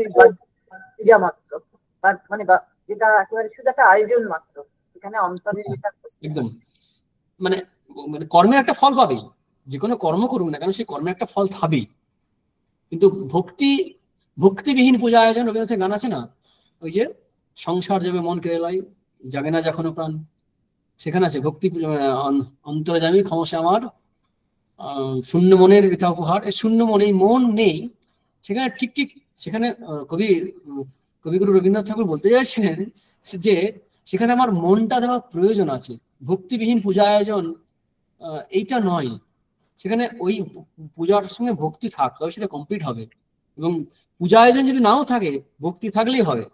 মাত্র, মানে যেটা একেবারে শুধু একটা আয়োজন মাত্র, সেখানে অন্তরে একদম মানে কর্মের একটা ফল পাবেই, যে কোনো কর্ম করুন না কেন সেই কর্মের একটা ফল থাকবেই। কিন্তু ভক্তিবিহীন পূজা আয়োজন, রবীন্দ্রনাথের গান আছে না, ওই যে সংসার যাবে মন কেড়ে লয়, যাবে না যখন প্রাণ, সেখানে আছে ভক্তি অন্তরে যাবি ক্ষমসে আমার, শূন্য মনের বৃথা উপহার। এই শূন্য মনে মন নেই, সেখানে ঠিক ঠিক সেখানে কবিগুরু রবীন্দ্রনাথ ঠাকুর বলতে চাইছেন যে সেখানে আমার মনটা দেওয়া প্রয়োজন আছে, ভক্তিবিহীন পূজা আয়োজন এইটা নয়। সেখানে ওই পূজার সঙ্গে ভক্তি থাক, তবে সেটা কমপ্লিট হবে। এবং পূজা আয়োজন যদি নাও থাকে, ভক্তি থাকলেই হবে।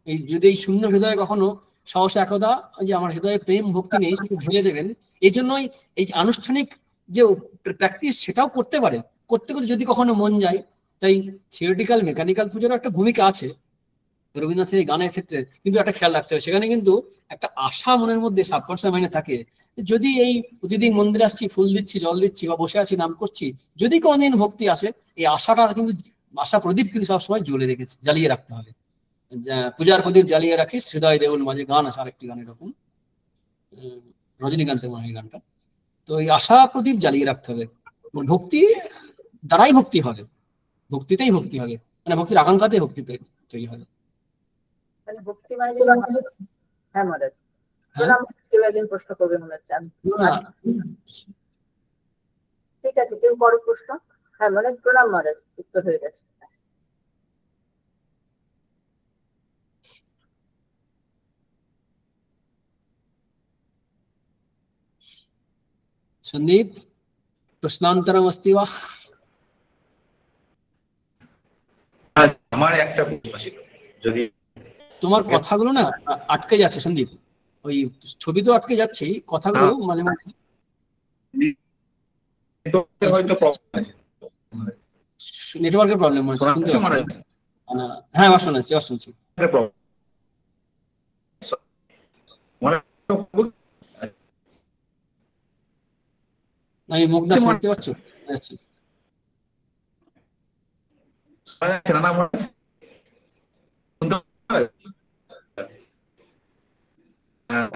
এই যদি এই শূন্য হৃদয়ে কখনো সহসা একদা যে আমার হৃদয়ে প্রেম ভক্তি নেই, সেটা ঢেলে দেবেন। এই জন্যই এই আনুষ্ঠানিক যে প্র্যাকটিস সেটাও করতে পারে, করতে করতে যদি কখনো মন যায়। তাই থিওরিটিক্যাল মেকানিক্যাল পুজোর একটা ভূমিকা আছে রবীন্দ্রনাথের এই গানের ক্ষেত্রে, কিন্তু একটা খেয়াল রাখতে হবে, সেখানে কিন্তু একটা আশা মনের মধ্যে সাবকনশিয়াস মাইন্ডে থাকে। যদি এই প্রতিদিন মন্দিরে আসছি, ফুল দিচ্ছি, জল দিচ্ছি, বা বসে আছি নাম করছি, যদি কোনোদিন ভক্তি আসে, এই আশাটা কিন্তু, আশা প্রদীপ কিন্তু সবসময় জ্বালিয়ে রাখতে হবে। পূজার প্রদীপ জ্বালিয়ে রাখিস হৃদয় দেউল মাঝে, গান আছে আরেকটি গান এরকম, রজনীকান্তের মনে হয় গানটা। তো এই আশা প্রদীপ জ্বালিয়ে রাখতে হবে। ভক্তি দ্বারাই ভক্তি হবে, ভক্তিতেই ভক্তি হবে, মানে ভক্তির আকাঙ্ক্ষাতেই ভক্তি তৈরি হবে। মানে ভক্তি মানে যে, হ্যাঁ মহারাজ, কেউ একদিন প্রশ্ন করবে মনে হচ্ছে। ঠিক আছে, কেউ বড় প্রশ্ন? হ্যাঁ মহারাজ, প্রণাম মহারাজ, উত্তর হয়ে গেছে। সন্দীপ, প্রশ্নান্তরম অস্তি বা? আমার একটা প্রশ্ন ছিল, যদি তোমার কথাগুলো না আটকে যাচ্ছে সন্দীপ, ওই ছবি তো আটকে যাচ্ছে, কথাগুলো মাঝে মাঝে হয়তো নেটওয়ার্কের প্রবলেম মনে হচ্ছে, শুনতে পাচ্ছি। হ্যাঁ এবার শোনাচ্ছি, এবার শুনছি। আমি মুখ না শুনতে পাচ্ছি।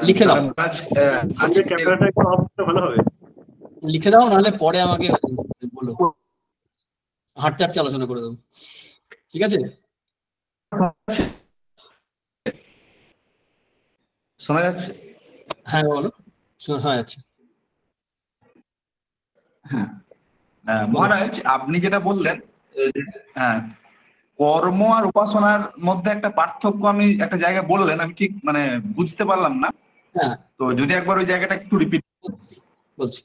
লিখে দাও, ক্যামেরাটা একটু অফ করতে ভালো হবে। লিখে দাও, নাহলে পরে আমাকে বলো, হাঁটতে হাঁটতে আলোচনা করে দেবো, ঠিক আছে? শোনা যাচ্ছে? হ্যাঁ বলো, শোনা যাচ্ছে। হ্যাঁ মহারাজ, আপনি যেটা বললেন, হ্যাঁ, কর্ম আর উপাসনার মধ্যে একটা পার্থক্য আমি একটা জায়গায় বললেন, আমি ঠিক মানে বুঝতে পারলাম না। হ্যাঁ, তো যদি একবার ওই জায়গাটা একটু রিপিট। বলছি,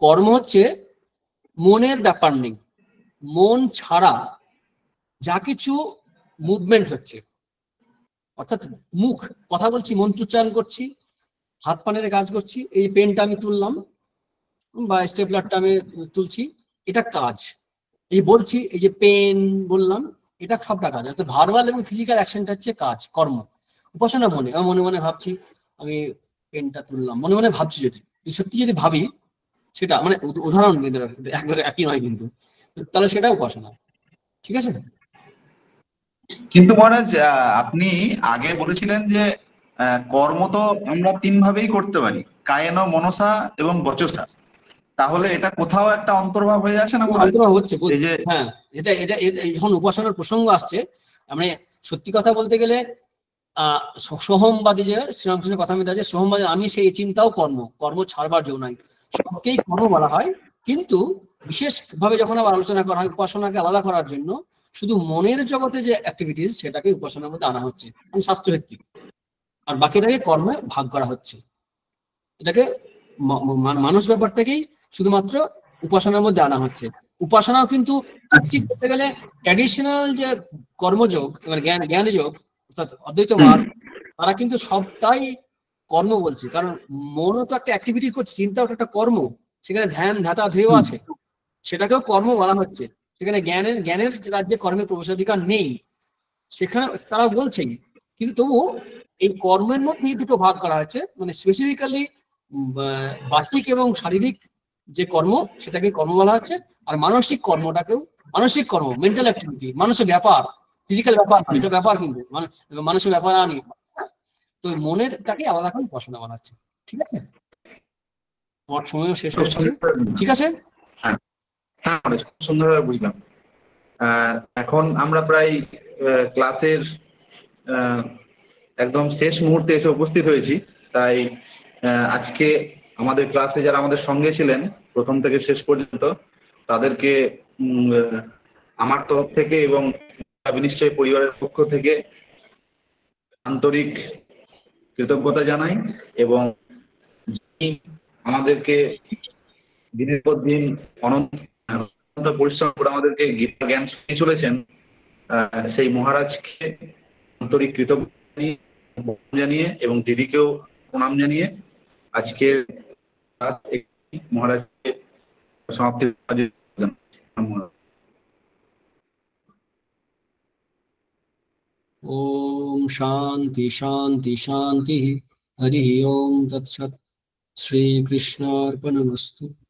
কর্ম হচ্ছে মনের ব্যাপার নেই, মন ছাড়া যা কিছু মুভমেন্ট হচ্ছে, অর্থাৎ মুখ কথা বলছি, মন্ত্রোচ্চারণ করছি, হাত পানের কাজ করছি, এই পেনটা আমি তুললাম বা স্টেপলারটা আমি তুলছি, এটা কাজ। এই বলছি, এই যে পেন বললাম, এটা সবটা কাজ। অর্থাৎ ভার্বাল এবং ফিজিক্যাল অ্যাকশনটা হচ্ছে কাজ, কর্ম। উপাসনা মনে, আমি মনে মনে ভাবছি, আমি পেনটা তুললাম, মনে মনে ভাবছি, যদি সত্যি যদি ভাবি, সেটা মানে উদাহরণ কিন্তু একবারে একই নয় কিন্তু, তাহলে সেটা উপাসনা, ঠিক আছে? কিন্তু মহারাজ, আপনি আগে বলেছিলেন যে কর্ম তো আমরা 3 ভাবেই করতে পারি, কায়েন, মনসা এবং বচসা। তাহলে এটা কোথাও একটা অন্তর্ভাব হয়ে যাচ্ছে না মহারাজ? অন্তর্ভাব হচ্ছে, এই যে হ্যাঁ, এটা এটা যখন উপাসনার প্রসঙ্গ আসছে, মানে সত্যি কথা বলতে গেলে সোহমবাদী, যে শ্রীরামকৃষ্ণের কথা মধ্যে আছে, সোহমবাদী আমি সেই চিন্তাও কর্ম, কর্ম ছাড়বার জন্য নয়, সবকেই কর্ম বলা হয়। কিন্তু বিশেষভাবে যখন আবার আলোচনা করা হয় উপাসনাকে আলাদা করার জন্য, শুধু মনের জগতে যে অ্যাক্টিভিটিস, সেটাকে উপাসনার মধ্যে আনা হচ্ছে, শাস্ত্রভিত্তিক, আর বাকিটাকে কর্মে ভাগ করা হচ্ছে। এটাকে মানুষ ব্যাপারটাকেই শুধুমাত্র উপাসনার মধ্যে আনা হচ্ছে। উপাসনাও কিন্তু করতে গেলে ট্র্যাডিশনাল যে কর্মযোগ, মানে জ্ঞানযোগ, অর্থাৎ অদ্বৈতবাদ, তারা কিন্তু সবটাই কর্ম বলছে। কারণ মনও তো একটা অ্যাক্টিভিটি করছে, চিন্তাও একটা কর্ম, সেখানে ধ্যান ধাতা ধেয় আছে, সেটাকেও কর্ম বলা হচ্ছে। সেখানে জ্ঞানের রাজ্যে কর্মের প্রবেশাধিকার নেই, সেখানে তারা বলছেন। কিন্তু তবু এই কর্মের মধ্যে দুটো ভাগ করা হয়েছে, মানে স্পেসিফিক্যালি বাচিক এবং শারীরিক যে কর্ম, সেটাকে কর্ম বলা হচ্ছে। আর মানসিক কর্মটাকেও, মানসিক কর্ম, মেন্টাল অ্যাক্টিভিটি, মানুষের ব্যাপার, ফিজিক্যাল ব্যাপার, এটা ব্যাপার কিন্তু মানুষের ব্যাপার আনি। তো মনেরটাকে আলাদা করে উপাসনা বলা হচ্ছে, ঠিক আছে? আমার সময়ও শেষ হয়ে এসেছে, ঠিক আছে? হ্যাঁ, সুন্দরভাবে বুঝলাম। এখন আমরা প্রায় ক্লাসের একদম শেষ মুহূর্তে এসে উপস্থিত হয়েছি। তাই আজকে আমাদের ক্লাসে যারা আমাদের সঙ্গে ছিলেন প্রথম থেকে শেষ পর্যন্ত, তাদেরকে আমার তরফ থেকে এবং বিনিশ্চয় পরিবারের পক্ষ থেকে আন্তরিক কৃতজ্ঞতা জানাই। এবং যিনি আমাদেরকে দিনের পর দিন অনন্ত পরিশ্রম করে আমাদেরকে গীতা জ্ঞান শুনিয়ে চলেছেন, সেই মহারাজকে আন্তরিক কৃতজ্ঞতা জানিয়ে এবং দিদিকেও প্রণাম জানিয়ে আজকে মহারাজকে সমাপ্তি। ओम शांति शांति शांति। हरि ओम तत्सत्। श्री कृष्णार्पणमस्तु।